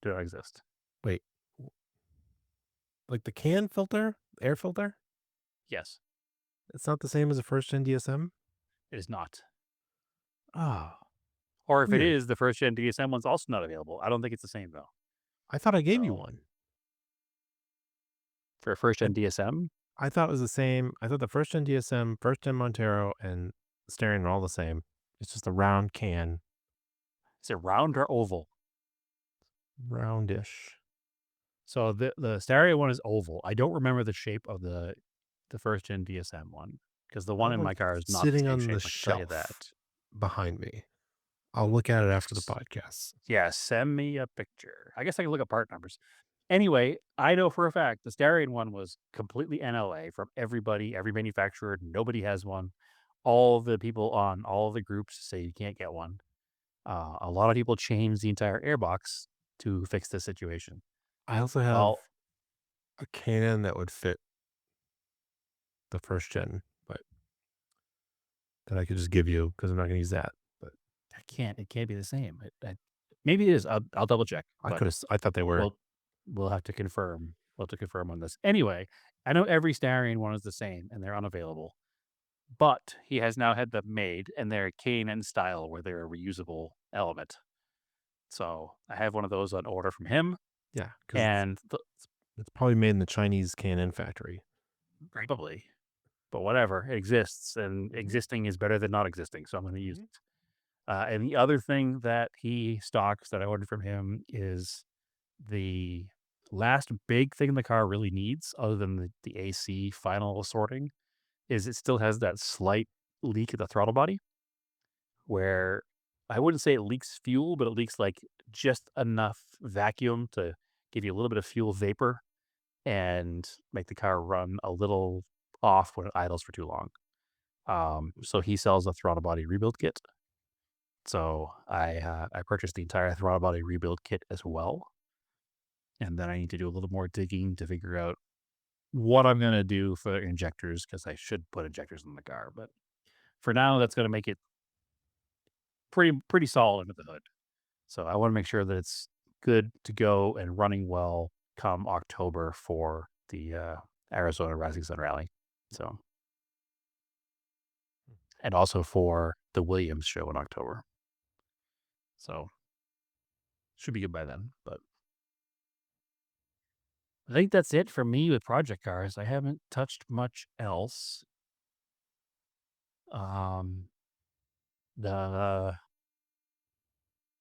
not exist. Wait. Like the can filter, air filter? Yes, It's not the same as a first gen DSM? it is not. Oh, Or if it weird. is, the first gen DSM one's also not available. I don't think it's the same though. I thought I gave you So- one. For a first gen DSM, I thought it was the same. I thought the first gen DSM, first gen Montero, and Starion are all the same. It's just a round can, is it round or oval? roundish. So the Starion one is oval. I don't remember the shape of the first gen DSM one because the one in my car is not sitting the same on shape. the I can tell you shelf that. behind me. I'll look at it after the podcast. Yeah, send me a picture. I guess I can look at part numbers. Anyway, I know for a fact the Starion one was completely NLA from everybody, every manufacturer. Nobody has one. All the people on all the groups say you can't get one. A lot of people changed the entire airbox to fix this situation. I also have Well, a can that would fit the first gen, but that I could just give you because I'm not going to use that. But it can't be the same. Maybe it is. I'll double check. but I thought they were. We'll have to confirm. We'll have to confirm on this. Anyway, I know every Starion one is the same and they're unavailable. But he has now had them made and they're K&N style where they're a reusable element. So I have one of those on order from him. Yeah, because And it's probably made in the Chinese Can-In factory. probably. But whatever, it exists. And existing is better than not existing. So I'm going to use it. And the other thing that he stocks that I ordered from him is the last big thing the car really needs, other than the AC final sorting, is it still has that slight leak at the throttle body where I wouldn't say it leaks fuel, but it leaks like just enough vacuum to give you a little bit of fuel vapor and make the car run a little off when it idles for too long. So he sells a throttle body rebuild kit. So I purchased the entire throttle body rebuild kit as well. And then I need to do a little more digging to figure out what I'm going to do for injectors because I should put injectors in the car. But for now, that's going to make it pretty solid under the hood. So I want to make sure that it's good to go and running well come October for the Arizona Rising Sun Rally. So, and also for the Williams show in October. So should be good by then. But I think that's it for me with project cars. I haven't touched much else.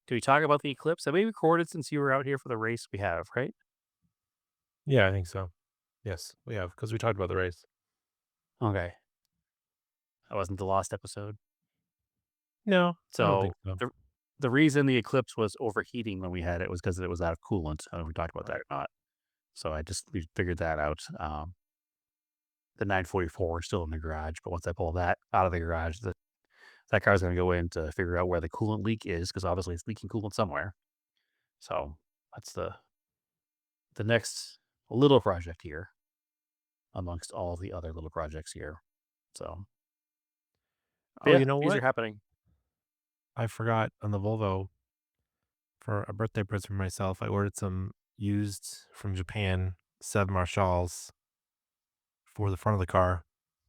Did we talk about the eclipse? Have we recorded since you were out here for the race? We have, right? Yeah, I think so. Yes, we have because we talked about the race. Okay. That wasn't the lost episode. No, I don't So think so. the reason the eclipse was overheating when we had it was because it was out of coolant. I don't know if we talked about that or not. So we figured that out. The 944 is still in the garage, but once I pull that out of the garage, that car's going to go in to figure out where the coolant leak is because obviously it's leaking coolant somewhere. So that's the next little project here amongst all the other little projects here. So Oh, Yeah, you know these are what? happening. I forgot on the Volvo for a birthday present for myself. I ordered some used from Japan 7 Marshals for the front of the car.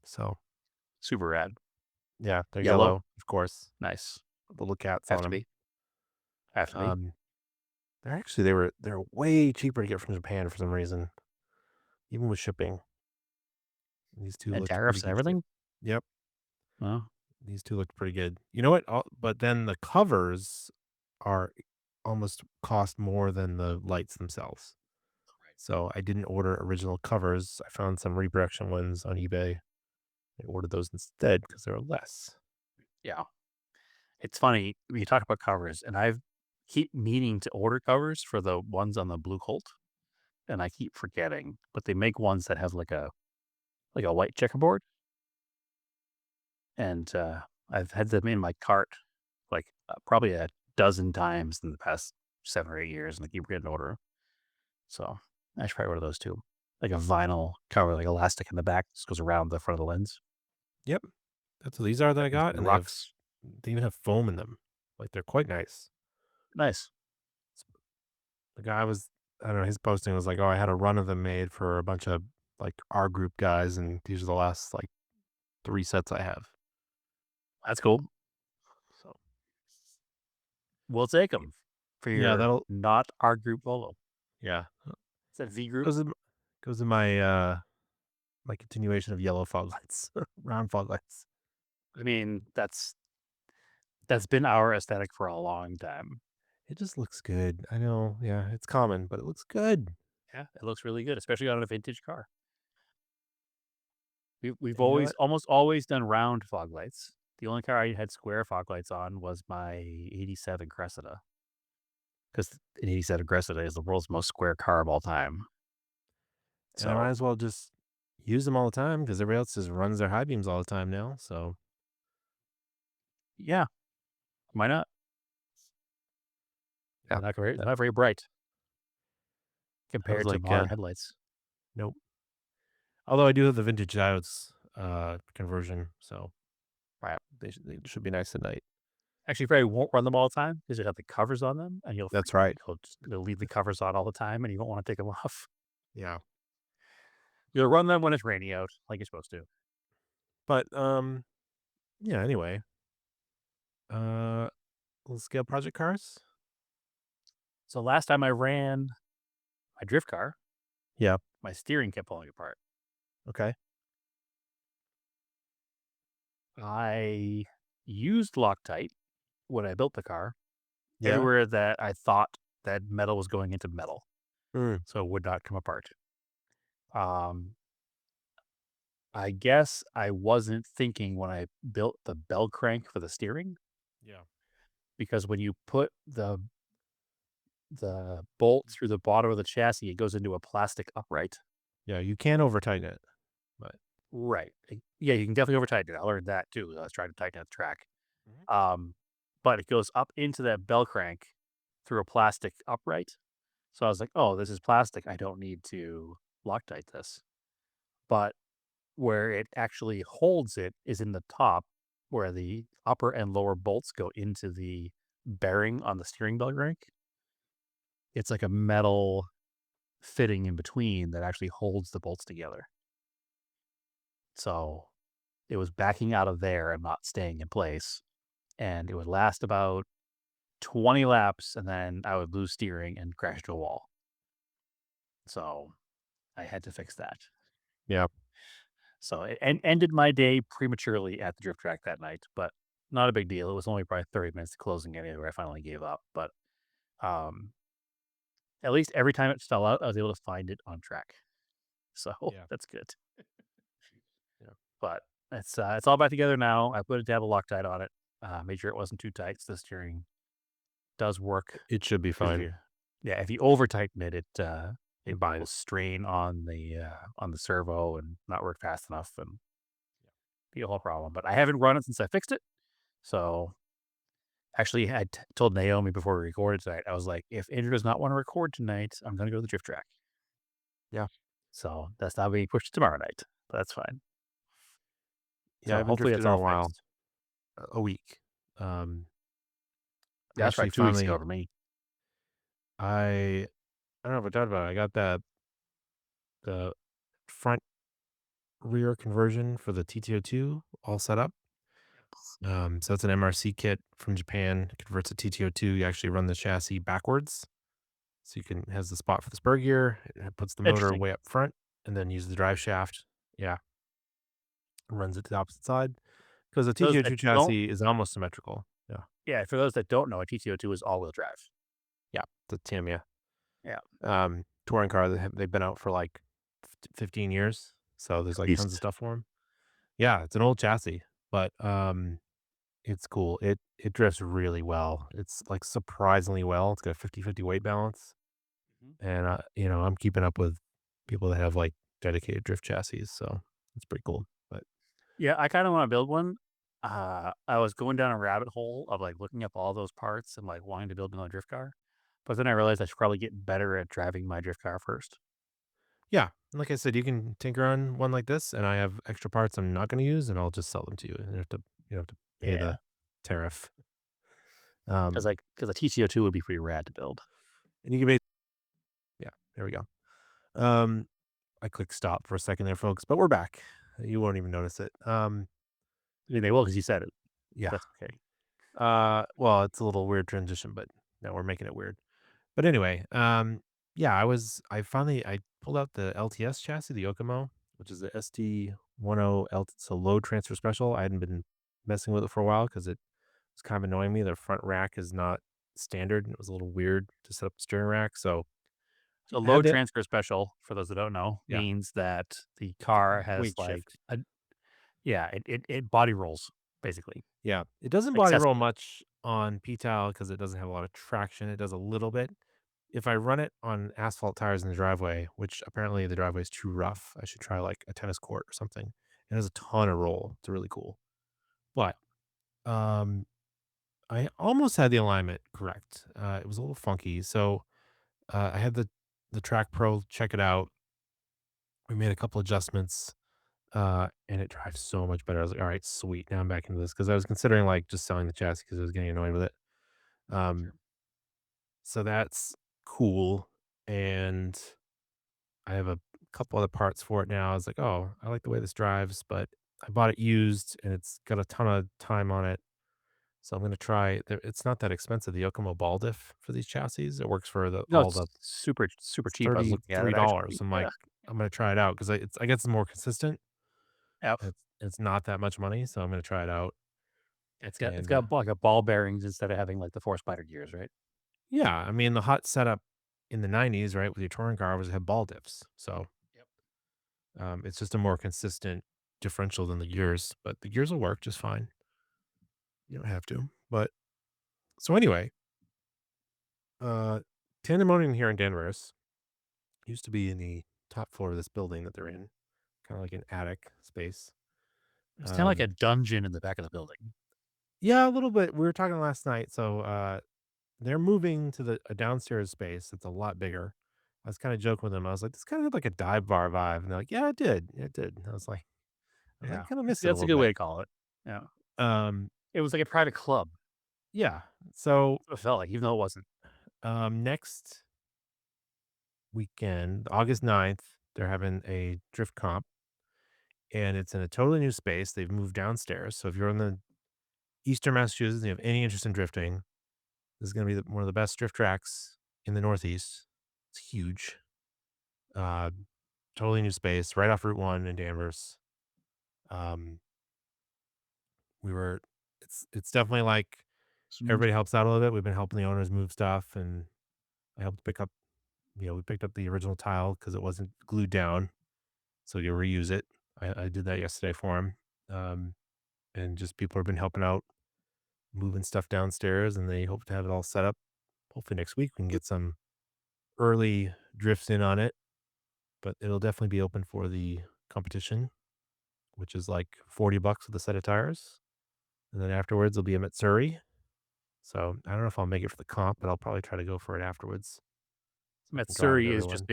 So, Super rad. yeah, they're Yellow. yellow, of course. Nice. with Little cats Have on to them. be. Have to be. They're way cheaper to get from Japan for some reason, even with shipping. These two And looked pretty tariffs and good too. everything. Yep, Well, these two looked pretty good. You know what? But then the covers are almost cost more than the lights themselves. So I didn't order original covers. I found some reproduction ones on eBay. I ordered those instead because they were less. yeah. It's funny when you talk about covers, and I've keep meaning to order covers for the ones on the Blue Colt, and I keep forgetting. But they make ones that have like a white checkerboard, and I've had them in my cart like probably a dozen times in the past 7 or 8 years, and I keep forgetting to order 'em. So I should probably order those too. Like a vinyl cover, like elastic in the back, just goes around the front of the lens. Yep, that's what these are that I That got, and rocks. they even have foam in them. Like they're quite nice. Nice. The guy was, I don't know, his posting was like, "Oh, I had a run of them made for a bunch of like our group guys, and these are the last like 3 sets I have." That's cool. So We'll take them for yeah, your that'll not our group Volvo. yeah Is that V group? goes in my my continuation of yellow fog lights, round fog lights. I mean, that's been our aesthetic for a long time. It just looks good. I know, yeah, it's common, but it looks good. Yeah, it looks really good, especially on a vintage car. We've And you know always what? almost always done round fog lights. The only car I had square fog lights on was my '87 Cressida, because an '87 Cressida is the world's most square car of all time. And I might So as well just use them all the time because everybody else just runs their high beams all the time now. So yeah, why not? yeah, They're that, not very bright that was compared to like modern headlights. nope. Although I do have the vintage diodes conversion, so Right. they should be nice at night. Actually, you probably won't run them all the time because you have the covers on them, and That's right. you'll leave the covers on all the time, and you won't want to take them off. Yeah. You'll run them when it's raining out, like you're supposed to. But yeah, anyway. Little scale project cars? So last time I ran my drift car, Yeah. my steering kept falling apart. Okay. I used Loctite when I built the car Yeah. everywhere that I thought that metal was going into metal, Mm. so it would not come apart. Um, I guess I wasn't thinking when I built the bell crank for the steering, Yeah. because when you put the bolt through the bottom of the chassis, it goes into a plastic upright. Yeah, you can over tighten it. But Right. Yeah, you can definitely over tighten it. I learned that too. I was trying to tighten the track. Mhm. But it goes up into that bell crank through a plastic upright. So I was like, oh, this is plastic. I don't need to Loctite this. But where it actually holds it is in the top, where the upper and lower bolts go into the bearing on the steering bell crank. It's like a metal fitting in between that actually holds the bolts together. So it was backing out of there and not staying in place. And it would last about 20 laps, and then I would lose steering and crash to a wall. So I had to fix that. yeah. So it ended my day prematurely at the drift track that night, but not a big deal. It was only probably 30 minutes to closing anyway, where I finally gave up. But um, at least every time it fell out, I was able to find it on track. So Yeah. that's good. Yeah. But it's all back together now. I put a dab of Loctite on it, made sure it wasn't too tight, so the steering does work. It should be 'Cause fine. if you over tighten it, it will Binds. strain on the servo and not work fast enough and be a whole problem. But I haven't run it since I fixed it. So actually, I told Naomi before we recorded tonight, I was like, if Andrew does not want to record tonight, I'm going to go to the drift track. Yeah. So that's not being pushed to tomorrow night. But that's fine. Yeah, I So haven't hopefully drifted it's in all a while. fixed. a week. Um, I Yeah, that's actually right. 2 weeks finally, ago for me. I don't know if I talked about it. I got the front rear conversion for the TTO2 all set up. So it's an MRC kit from Japan. It converts a TTO2. You actually run the chassis backwards. So you can has the spot for the spur gear. It puts the motor Interesting. way up front and then uses the drive shaft. Yeah, runs it to the opposite side because the Those that TTO2 don't, chassis is almost symmetrical. Yeah, yeah, for those that don't know, a TTO2 is all-wheel drive. yeah, the Tamiya Yeah. touring car. They've been out for like 15 years, so there's like tons of Beast. stuff for them. Yeah, it's an old chassis, but it's cool. It drifts really well. It's like surprisingly well. It's got a 50-50 weight balance. And I'm keeping up with people that have like dedicated drift chassis, so it's pretty cool. But Yeah, I kind of want to build one. I was going down a rabbit hole of like looking up all those parts and like wanting to build another drift car, but then I realized I should probably get better at driving my drift car first. yeah, like I said, you can tinker on one like this, and I have extra parts I'm not going to use, and I'll just sell them to you, and you have to pay Yeah, the tariff. because a TCO2 would be pretty rad to build. And you can make yeah, there we go. Um, I clicked stop for a second there, folks, but we're back. You won't even notice it. I mean, they will because you said it. Yeah. That's okay. Well, it's a little weird transition, but no, we're making it weird. But anyway, yeah, I finally I pulled out the LTS chassis, the Yokomo, which is the ST10 L. It's a load transfer special. I hadn't been messing with it for a while because it was kind of annoying me. The front rack is not standard, and it was a little weird to set up the steering rack. So So I had load the transfer special, for those that don't know, yeah means that the car has weight like shift. it body rolls basically. Yeah, it doesn't body roll Excessively. much on P-Tile because it doesn't have a lot of traction. It does a little bit. If I run it on asphalt tires in the driveway, which apparently the driveway is too rough, I should try like a tennis court or something. It has a ton of roll. It's really cool. But um, I almost had the alignment correct. It was a little funky, so I had the Track Pro check it out. We made a couple adjustments, and it drives so much better. I was like, all right, sweet. Now I'm back into this because I was considering like just selling the chassis because I was getting annoyed with it. Um, Sure. so that's cool. And I have a couple other parts for it now. I was like, oh, I like the way this drives, but I bought it used and it's got a ton of time on it. So I'm going to try it's not that expensive. The Yokomo ball diff for these chassis. It works for No, all it's the super it's cheap. I was looking at it $33. actually. I'm like, Yeah. I'm going to try it out because I guess it's more consistent. Yep. It's not that much money. So I'm going to try it out. It's And got like a ball bearings instead of having like the four spider gears, right? yeah, I mean, the hot setup in the 90s, right, with your touring car was have ball diffs. So Yep. it's just a more consistent differential than the gears, but the gears will work just fine. You don't have to. But so anyway, uh, Tandemonium here in Danvers used to be in the top floor of this building that they're in, kind of like an attic space. It's kind of like a dungeon in the back of the building. Yeah, a little bit. We were talking last night. So they're moving to a downstairs space that's a lot bigger. I was kind of joking with them. I was like, this kind of had like a dive bar vibe. And they're like, yeah, it did. It did. And I Yeah, kind of miss it a that's a little good way bit. to call it. Yeah, Um, it was like a private club. yeah. So That's what it felt like, even though it wasn't. next weekend, August 9th, they're having a drift comp and it's in a totally new space. They've moved downstairs. So if you're in the Eastern Massachusetts and you have any interest in drifting, this is going to be one of the best drift tracks in the Northeast. It's huge. Uh, totally new space right off Route 1 in Danvers. Um, we were, it's definitely like Smooth. everybody helps out a little bit. We've been helping the owners move stuff and I helped pick up, we picked up the original tile because it wasn't glued down. So you reuse it. I did that yesterday for him. Um, and just people have been helping out, moving stuff downstairs, and they hope to have it all set up. Hopefully next week we can get some early drifts in on it, but it'll definitely be open for the competition, which is like $40 with a set of tires. And then afterwards it'll be a Matsuri. So I don't know if I'll make it for the comp, but I'll probably try to go for it afterwards. So I can go out with Matsuri is everyone.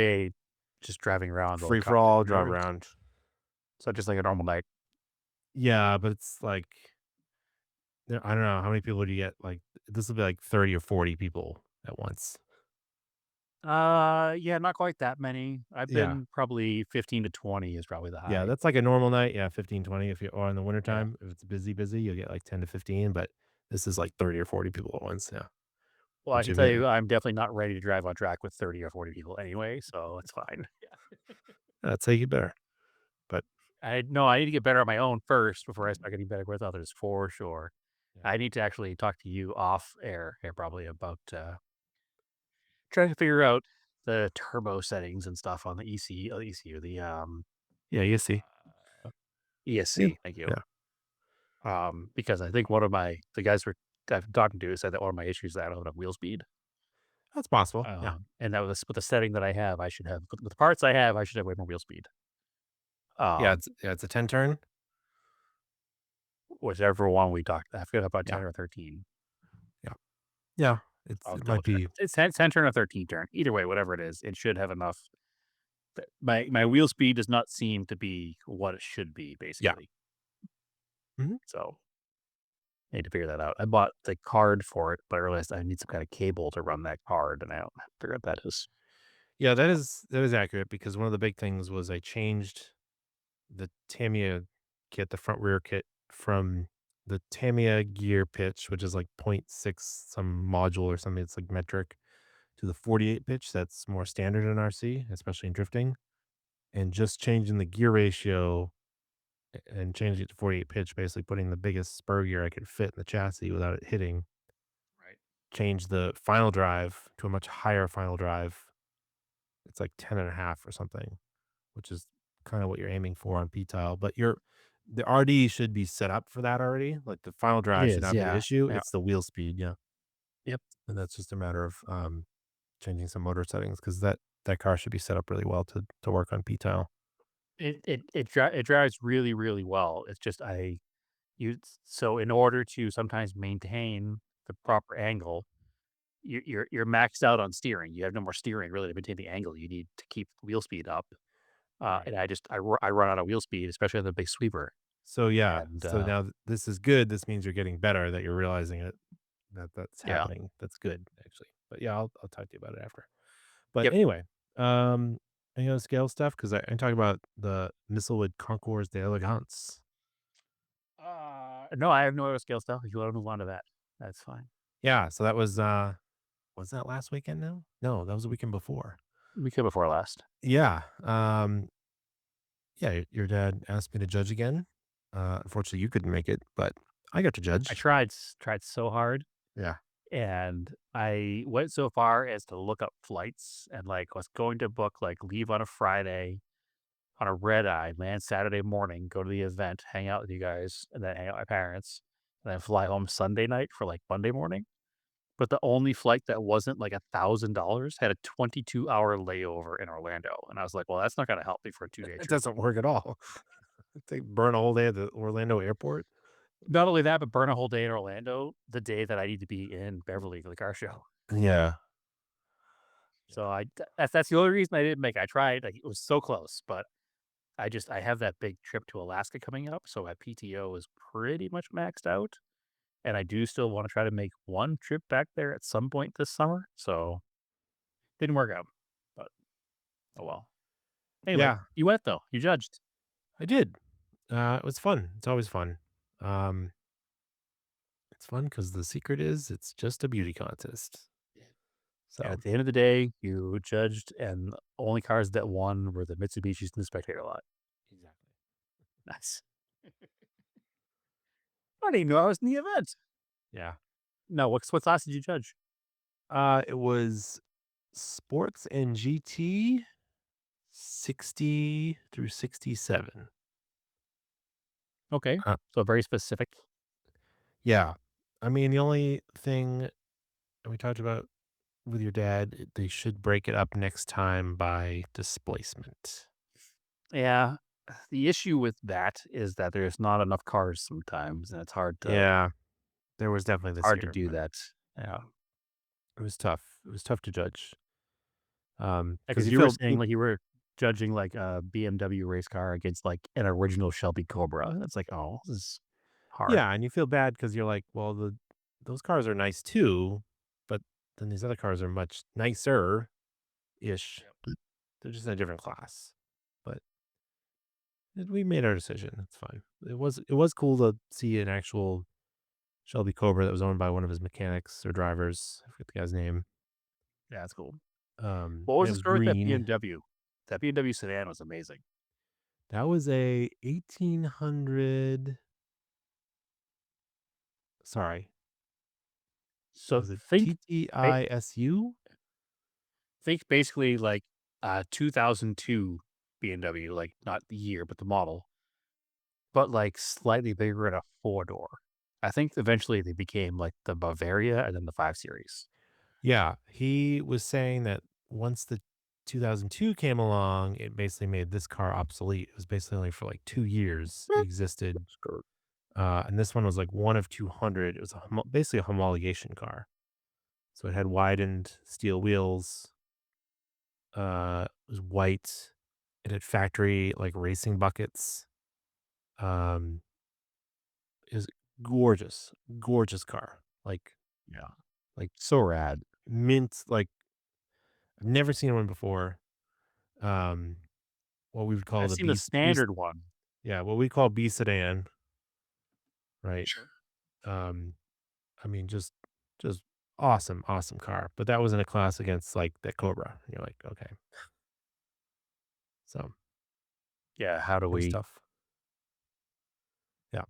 just driving around building Free for content, all, drive right? around. So just like a normal night. Yeah, but it's like I don't know how many people do you get. Like this will be like 30 or 40 people at once. Yeah, not quite that many. I've Yeah. been probably 15 to 20 is probably the Yeah, high. that's like a normal night. Yeah, 15, 20. If you or in the Yeah. wintertime, if it's busy, you'll get like 10 to 15. But this is like 30 or 40 people at once. Yeah. Well, I Which can if tell you you, I'm definitely not ready to drive on track with 30 or 40 people anyway, so it's fine. I'd say you better. But I need to get better on my own first before I start getting better with others for sure. yeah. I need to actually talk to you off air here probably about trying to figure out the turbo settings and stuff on the ECU, the Yeah, you see. Yeah. ESC. Thank you. Yeah. Because I think one of the guys I've talking to said that one of my issues is that I don't have wheel speed. That's possible. Yeah. And that was with the setting that I have, I should have with the parts I have, I should have way more wheel speed. Um, It's a 10 turn. Whichever one we talked, I forget about Yeah. 10 or 13. Yeah. Yeah. I'll It double might check. be It's 10 turn or 13 turn. Either way, whatever it is, it should have enough. My wheel speed does not seem to be what it should be, yeah. basically. Mhm. So I need to figure that out. I bought the card for it, but I realized I need some kind of cable to run that card, and I don't figure out what that is. Yeah, that is accurate because one of the big things was I changed the Tamiya kit, the front rear kit from the Tamiya gear pitch, which is like point 0.6 some module or something. It's like metric to the 48 pitch. That's more standard in RC, especially in drifting. And just changing the gear ratio and changing it to 48 pitch, basically putting the biggest spur gear I could fit in the chassis without it hitting, Right. change the final drive to a much higher final drive. It's like 10 and a half or something, which is kind of what you're aiming for on P-tile. But the RD should be set up for that already. Like the final It drive should is, not be the yeah. issue. Yeah. It's the wheel speed. Yeah. Yep. And that's just a matter of changing some motor settings because that car should be set up really well to work on P-tile. It drives really, really well. It's just so in order to sometimes maintain the proper angle, you're maxed out on steering. You have no more steering really to maintain the angle you need to keep wheel speed up. Right. And I run out of wheel speed, especially on the big sweeper. So yeah, And so now this is good. This means you're getting better. That you're realizing it. That's yeah, happening. That's good actually. But yeah, I'll talk to you about it after. But yep. anyway, any other scale stuff? Because I'm talking about the Missilwood Concours d'Elegance. No, I have no other scale stuff. If you want to move on to that, that's fine. Yeah, so that was that last weekend now? No, that was the weekend before. We could before last. Yeah. Yeah, your dad asked me to judge again. Unfortunately you couldn't make it, but I got to I judge. tried so hard, Yeah. and I went so far as to look up flights and like was going to book like leave on a Friday on a red eye, land Saturday morning, go to the event, hang out with you guys, and then hang out with my parents, and then fly home Sunday night for like Monday morning. But the only flight that wasn't like $1,000 had a 22-hour layover in Orlando, and I was like, "Well, that's not gonna help me for a 2-day It trip." doesn't work at all. They burn a whole day at the Orlando airport. Not only that, but burn a whole day in Orlando the day that I need to be in Beverly for the car show. Yeah. So that's the only reason I didn't make it. I tried, like, it was so close, but I have that big trip to Alaska coming up, so my PTO is pretty much maxed out, and I do still wanna try to make one trip back there at some point this summer, so didn't work out, but oh well. Anyway, Yeah, you went though, you judged. I did. It was fun. It's always fun. Um, it's fun because the secret is it's just a beauty contest. And So at the end of the day, you judged, and the only cars that won were the Mitsubishis in the spectator lot. exactly. Nice. I didn't know I was in the event. Yeah. No, what class did you judge? It was sports and GT 60 through 67. Okay, Uh, so very specific. yeah. I mean, the only thing we talked about with your dad, they should break it up next time by displacement. Yeah, the issue with that is that there's not enough cars sometimes, and it's Yeah, there was definitely this hard to year, do but that. Yeah, it was tough. It was tough to judge. Because because you you were feel saying like you were judging like a BMW race car against like an original Shelby Cobra. That's like, oh, this is hard. Yeah, and you feel bad because you're like, well, those cars are nice too, but then these other cars are much nicer ish. They're just in a different class. But we made our decision. It's fine. It was cool to see an actual Shelby Cobra that was owned by one of his mechanics or drivers. I forget the guy's name. Yeah, that's cool. What And was it the was story with that green. BMW? That BMW sedan was amazing. That was a 1800. Sorry, So was it think TTISU? basically like 2002 BMW, like not the year but the model, but like slightly bigger and a 4-door. I think eventually they became like the Bavaria and then the 5 Series. Yeah, he was saying that once the 2002 came along, it basically made this car obsolete. It was basically only for like 2 years it existed. And this one was like one of 200. It was basically a homologation car. So it had widened steel wheels. It was white. It had factory like racing buckets. Um, it was gorgeous, gorgeous car. Yeah. Like So rad. mint. Like I've never seen one before. Um, what we would call I've the seen the standard one. yeah, what we call B sedan, right? Sure. Um, I mean, just awesome, awesome car. But that was in a class against like that Cobra. You're like, okay, so Yeah, how do it was we tough. Yeah,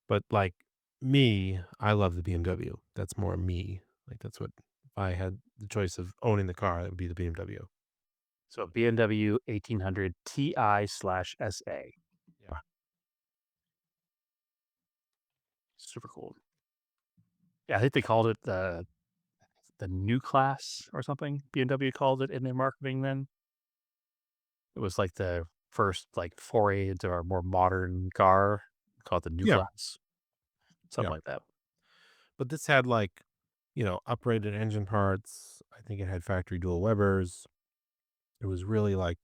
but like me, I love the BMW. That's more me. Like that's what if I had the choice of owning the car, it would be the BMW. So BMW 1800 Ti/SA. Yeah, Super cool. Yeah, I think they called it the new class or something. BMW called it in their marketing then. It was like the first like foray into our more modern car, called the new yeah, class. yeah. Something like that. But this had like, upgraded engine parts. I think it had factory dual Webers. It was really like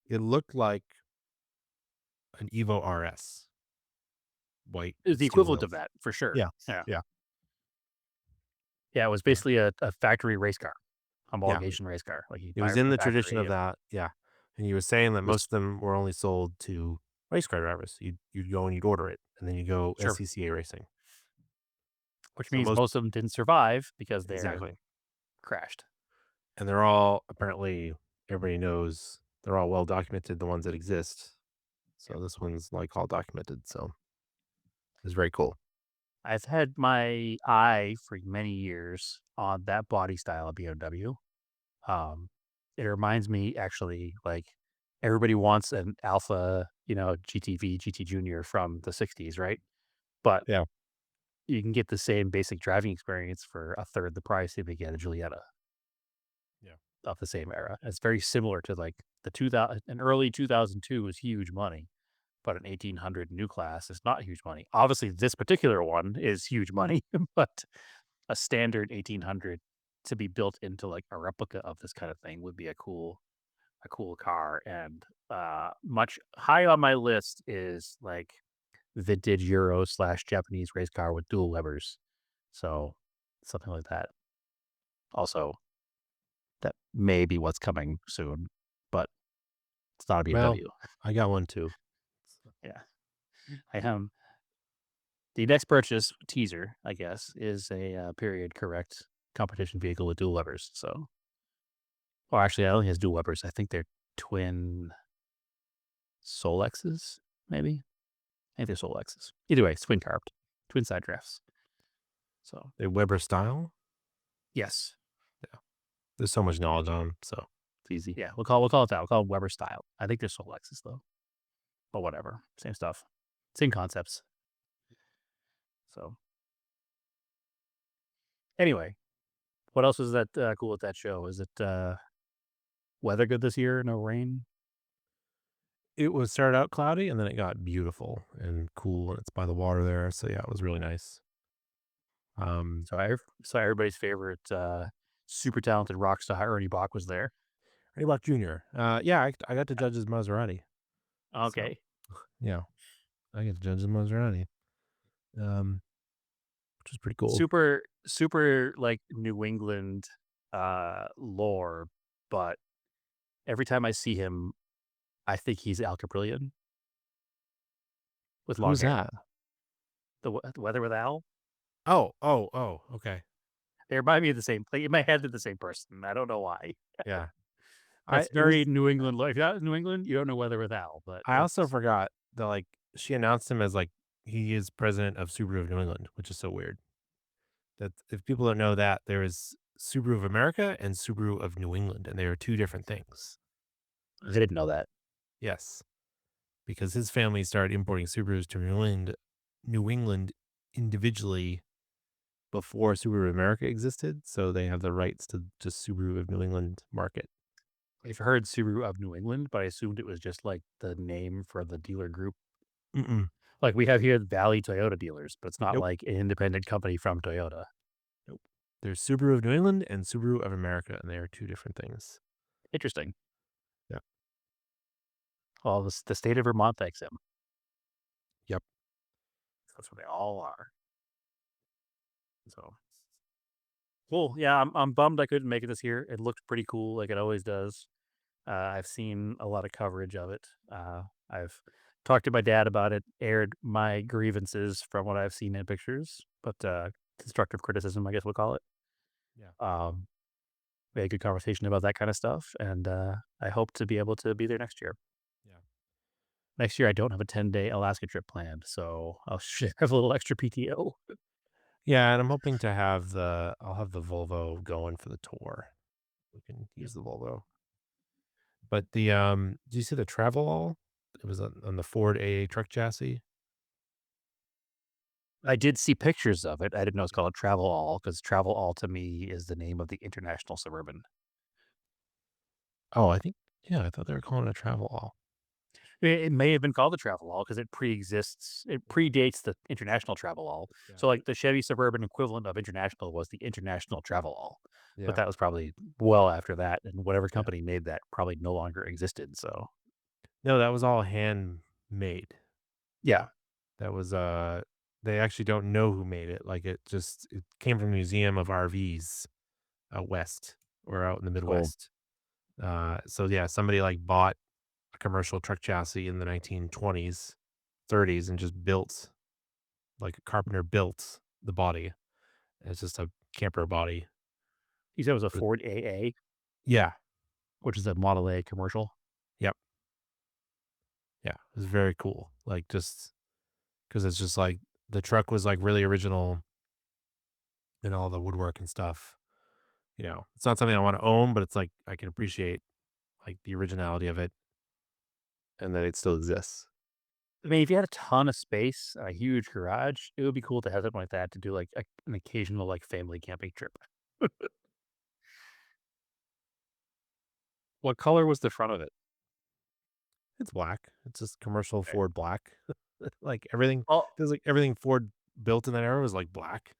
it looked like an Evo RS, white It was with the steel equivalent of wheels. that for sure. Yeah, Yeah. yeah, Yeah, it was yeah, basically a factory race car, yeah. homologation race car. Like you It buy was it in from the the tradition factory of and that. Yeah, and you were saying that it most was of them were only sold to race car drivers. You'd go and you'd order it, and then you go sure. SCCA racing. Which So means most most of them didn't survive because they're exactly, crashed. and they're all apparently everybody knows they're all well documented. The ones that exist. So this one's like all documented. So it's very cool. I've had my eye for many years on that body style of BMW. Um, it reminds me actually like everybody wants an Alpha, GTV, GT Junior from the 60s, right? But Yeah, you can get the same basic driving experience for a third the price if you get a Giulietta yeah. of the same era. It's very similar to like the 2000, an early 2002 was huge money, but an 1800 new class is not huge money. Obviously, this particular one is huge money, but a standard 1800 to be built into like a replica of this kind of thing would be a cool car. And much high on my list is like vintage Euro/Japanese race car with dual levers. So something like that. Also, that may be what's coming soon, but it's not a Well, BMW. I got one too. Yeah, I am. The next purchase teaser, I guess, is a period correct competition vehicle with dual levers. So, well, actually, it only has dual levers. I think they're twin Solexes, maybe. I think they're Solexes. Either way, it's twin carbed, twin side drafts. So, A Weber style. yes, There's so much knowledge on them, so it's easy. yeah, we'll call it that. We'll call it Weber style. I think they're Solexes though, but whatever, same stuff, same concepts. So, anyway, what else is that cool at that show? Is it weather good this year? No rain. It was started out cloudy and then it got beautiful and cool and it's by the water there. So yeah, it was really nice. So everybody's favorite super talented rock star Ernie Bach was there. Ernie Block Jr. Yeah, I got to judge his Maserati. So Okay. yeah, I get to judge his Maserati. which was pretty cool. Super like New England lore, but every time I see him, I think he's Al Caprillion with long Who's hair. that? The Weather with Al. Oh, okay. They remind me of the same. Like, in my head, they're the same person. I don't know why. Yeah. That's It very was- New England. Like, if you're not in New England, you don't know Weather with Al. But I also it's- forgot that like she announced him as like he is president of Subaru of New England, which is so weird. That if people don't know that, there is Subaru of America and Subaru of New England, and they are two different things. I didn't know that. Yes, because his family started importing Subarus to New England individually before Subaru of America existed, so they have the rights to just Subaru of New England market. I've heard Subaru of New England, but I assumed it was just like the name for the dealer group. Mm-mm. Like we have here Valley Toyota dealers, but it's not Nope. like an independent company from Toyota. Nope. There's Subaru of New England and Subaru of America, and they are two different things. Interesting. Yeah. Well, the state of Vermont thanks him. Yep. That's what they all are. So cool. Yeah, I'm bummed I couldn't make it this year. It looked pretty cool, like it always does. I've seen a lot of coverage of it. I've talked to my dad about it, aired my grievances from what I've seen in pictures, but constructive criticism, I guess we'll call it. Yeah. We had a good conversation about that kind of stuff, and I hope to be able to be there next year. Yeah. Next year, I don't have a 10-day Alaska trip planned, so I'll have a little extra PTO. Yeah, and I'm hoping to have I'll have the Volvo going for the tour. We can use the Volvo. But did you see the travel all? It was on the Ford AA truck chassis. I did see pictures of it. I didn't know it's called Travel All because Travel All to me is the name of the International Suburban. Oh, I thought they were calling it a travel all. It may have been called the Travel All because it predates the International Travel All. Yeah. So, like, the Chevy Suburban equivalent of International was the International Travel All. Yeah. But that was probably well after that, and whatever company made that probably no longer existed. So, No, that was all handmade. yeah, That was they actually don't know who made it. Like it came from the Museum of RVs out west or out in the Midwest. So yeah, somebody like bought a commercial truck chassis in the 1920s, 30s and just built like a carpenter built the body. It's just a camper body. you said it was a Ford AA, Yeah. which is a Model A commercial. Yep. Yeah. It was very cool. Like just because it's just like the truck was like really original and all the woodwork and stuff. You know, it's not something I want to own, but it's like I can appreciate like the originality of it and that it still exists. I mean, if you had a ton of space, a huge garage, it would be cool to have something like that to do like an occasional like family camping trip. What color was the front of it? It's black. It's just commercial Ford black. Like everything Well, feels like everything Ford built in that era was like black.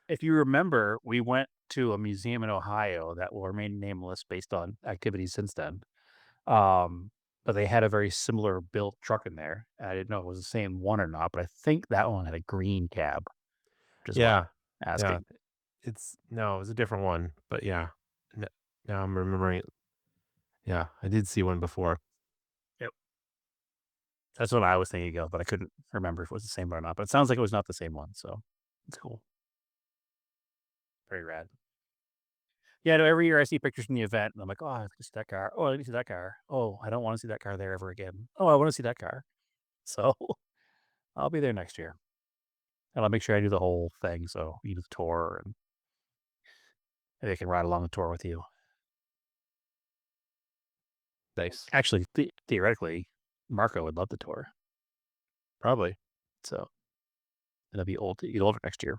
if you remember, we went to a museum in Ohio that will remain nameless based on activities since then. But they had a very similar built truck in there. I didn't know if it was the same one or not, but I think that one had a green cab, which is why Yeah. I'm Yeah. asking. No, it was a different one, but yeah. N- Now I'm remembering. Yeah, I did see one before. Yep. That's what I was thinking of, but I couldn't remember if it was the same one or not. But it sounds like it was not the same one, so it's cool. Very rad. Yeah, no, every year I see pictures from the event, and I'm like, oh, I see that car. Oh, I need to see that car. Oh, I don't want to see that car there ever again. Oh, I want to see that car. So I'll be there next year. And I'll make sure I do the whole thing. So you do the tour and maybe I can ride along the tour with you. Nice. Actually, theoretically, Marco would love the tour. Probably. So it'll be old. He's older next year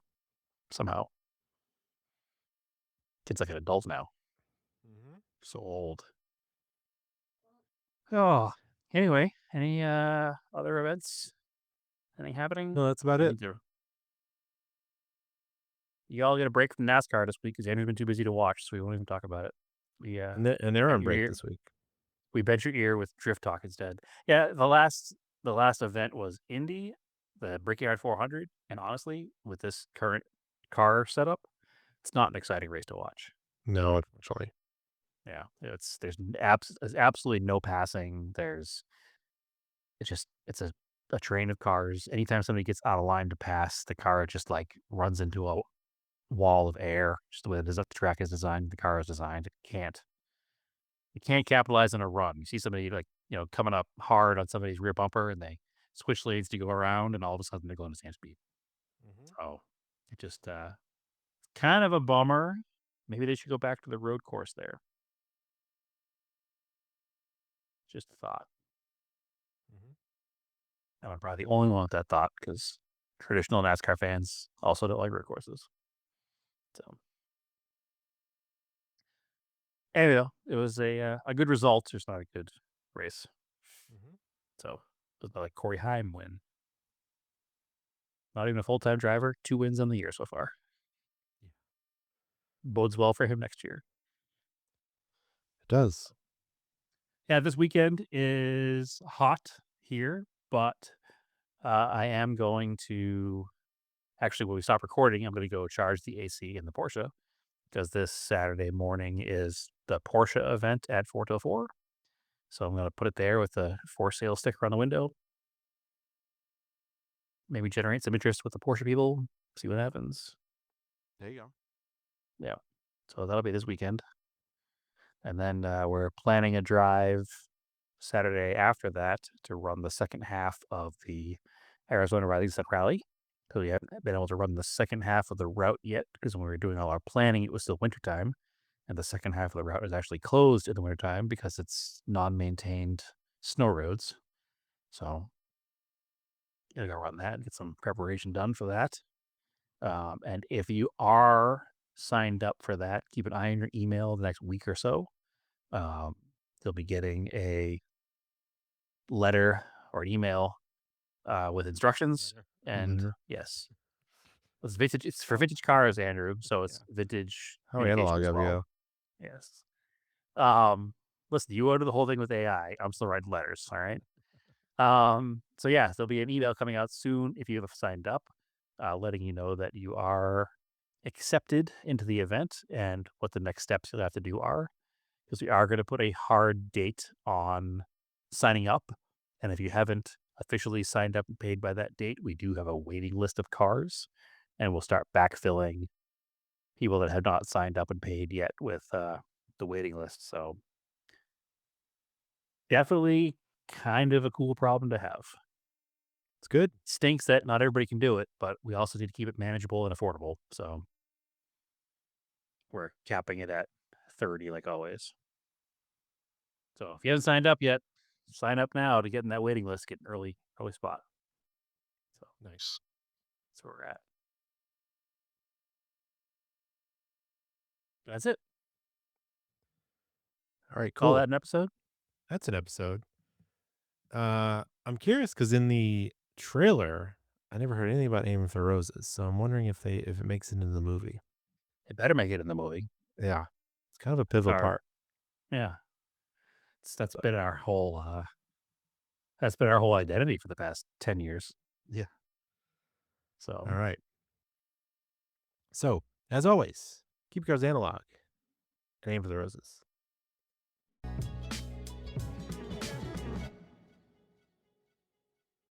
somehow. Kid's like an adult now. So old. Oh, anyway, any other events? Anything happening? No, that's about it. You all get a break from NASCAR this week because Andrew's been too busy to watch, so we won't even talk about it. And they're on your break ear. this week. We bent your ear with Drift Talk instead. Yeah, the last event was Indy. the Brickyard 400, and honestly, with this current car setup, it's not an exciting race to watch. No, unfortunately. Yeah, there's absolutely no passing. It's a train of cars. Anytime somebody gets out of line to pass, the car just like runs into a wall of air. Just the way the track is designed, the car is designed. It can't capitalize on a run. You see somebody like coming up hard on somebody's rear bumper, and they switch lanes to go around, and all of a sudden they're going the same speed. So it just kind of a bummer. Maybe they should go back to the road course there. Just a thought. I'm probably the only one with that thought because traditional NASCAR fans also don't like road courses. So anyway, it was a good result. Just not a good race. So it was like Corey Heim win. Not even a full-time driver. 2 wins on the year so far. Bodes well for him next year. It does. Yeah, this weekend is hot here, but I am going to actually, when we stop recording, I'm going to go charge the AC in the Porsche because this Saturday morning is the Porsche event at 4 till 4. So I'm going to put it there with a for sale sticker on the window. Maybe generate some interest with the Porsche people. See what happens. There you go. Yeah. So that'll be this weekend. And then we're planning a drive Saturday after that to run the second half of the Arizona Riley Sun Rally. So we haven't been able to run the second half of the route yet because when we were doing all our planning, it was still wintertime. And the second half of the route is actually closed in the wintertime because it's non-maintained snow roads. So I'm going to go run that and get some preparation done for that. And if you are signed up for that, keep an eye on your email the next week or so. You'll be getting a letter or an email with instructions. And yes, it's vintage. It's for vintage cars, Andrew. So it's vintage. How analog communication as of you. well. Yes. Listen, you order the whole thing with AI. I'm still writing letters. All right. So yeah, there'll be an email coming out soon if you have signed up, letting you know that you are accepted into the event and what the next steps you'll have to do are. Because we are going to put a hard date on signing up. And if you haven't officially signed up and paid by that date, we do have a waiting list of cars. And we'll start backfilling people that have not signed up and paid yet with the waiting list. So definitely kind of a cool problem to have. It's good. Stinks that not everybody can do it, but we also need to keep it manageable and affordable. So we're capping it at 30 like always. So if you haven't signed up yet, sign up now to get in that waiting list, get an early spot. So Nice. that's where we're at. That's it. All right, Call cool. that an episode? That's an episode. I'm curious because in the trailer, I never heard anything about Aiming for Roses, so I'm wondering if it makes it into the movie. It better make it in the movie. Yeah, it's kind of a pivotal part. Yeah. That's been our whole identity for the past 10 years. Yeah. So All right. So as always, keep your cars analog and aim for the roses.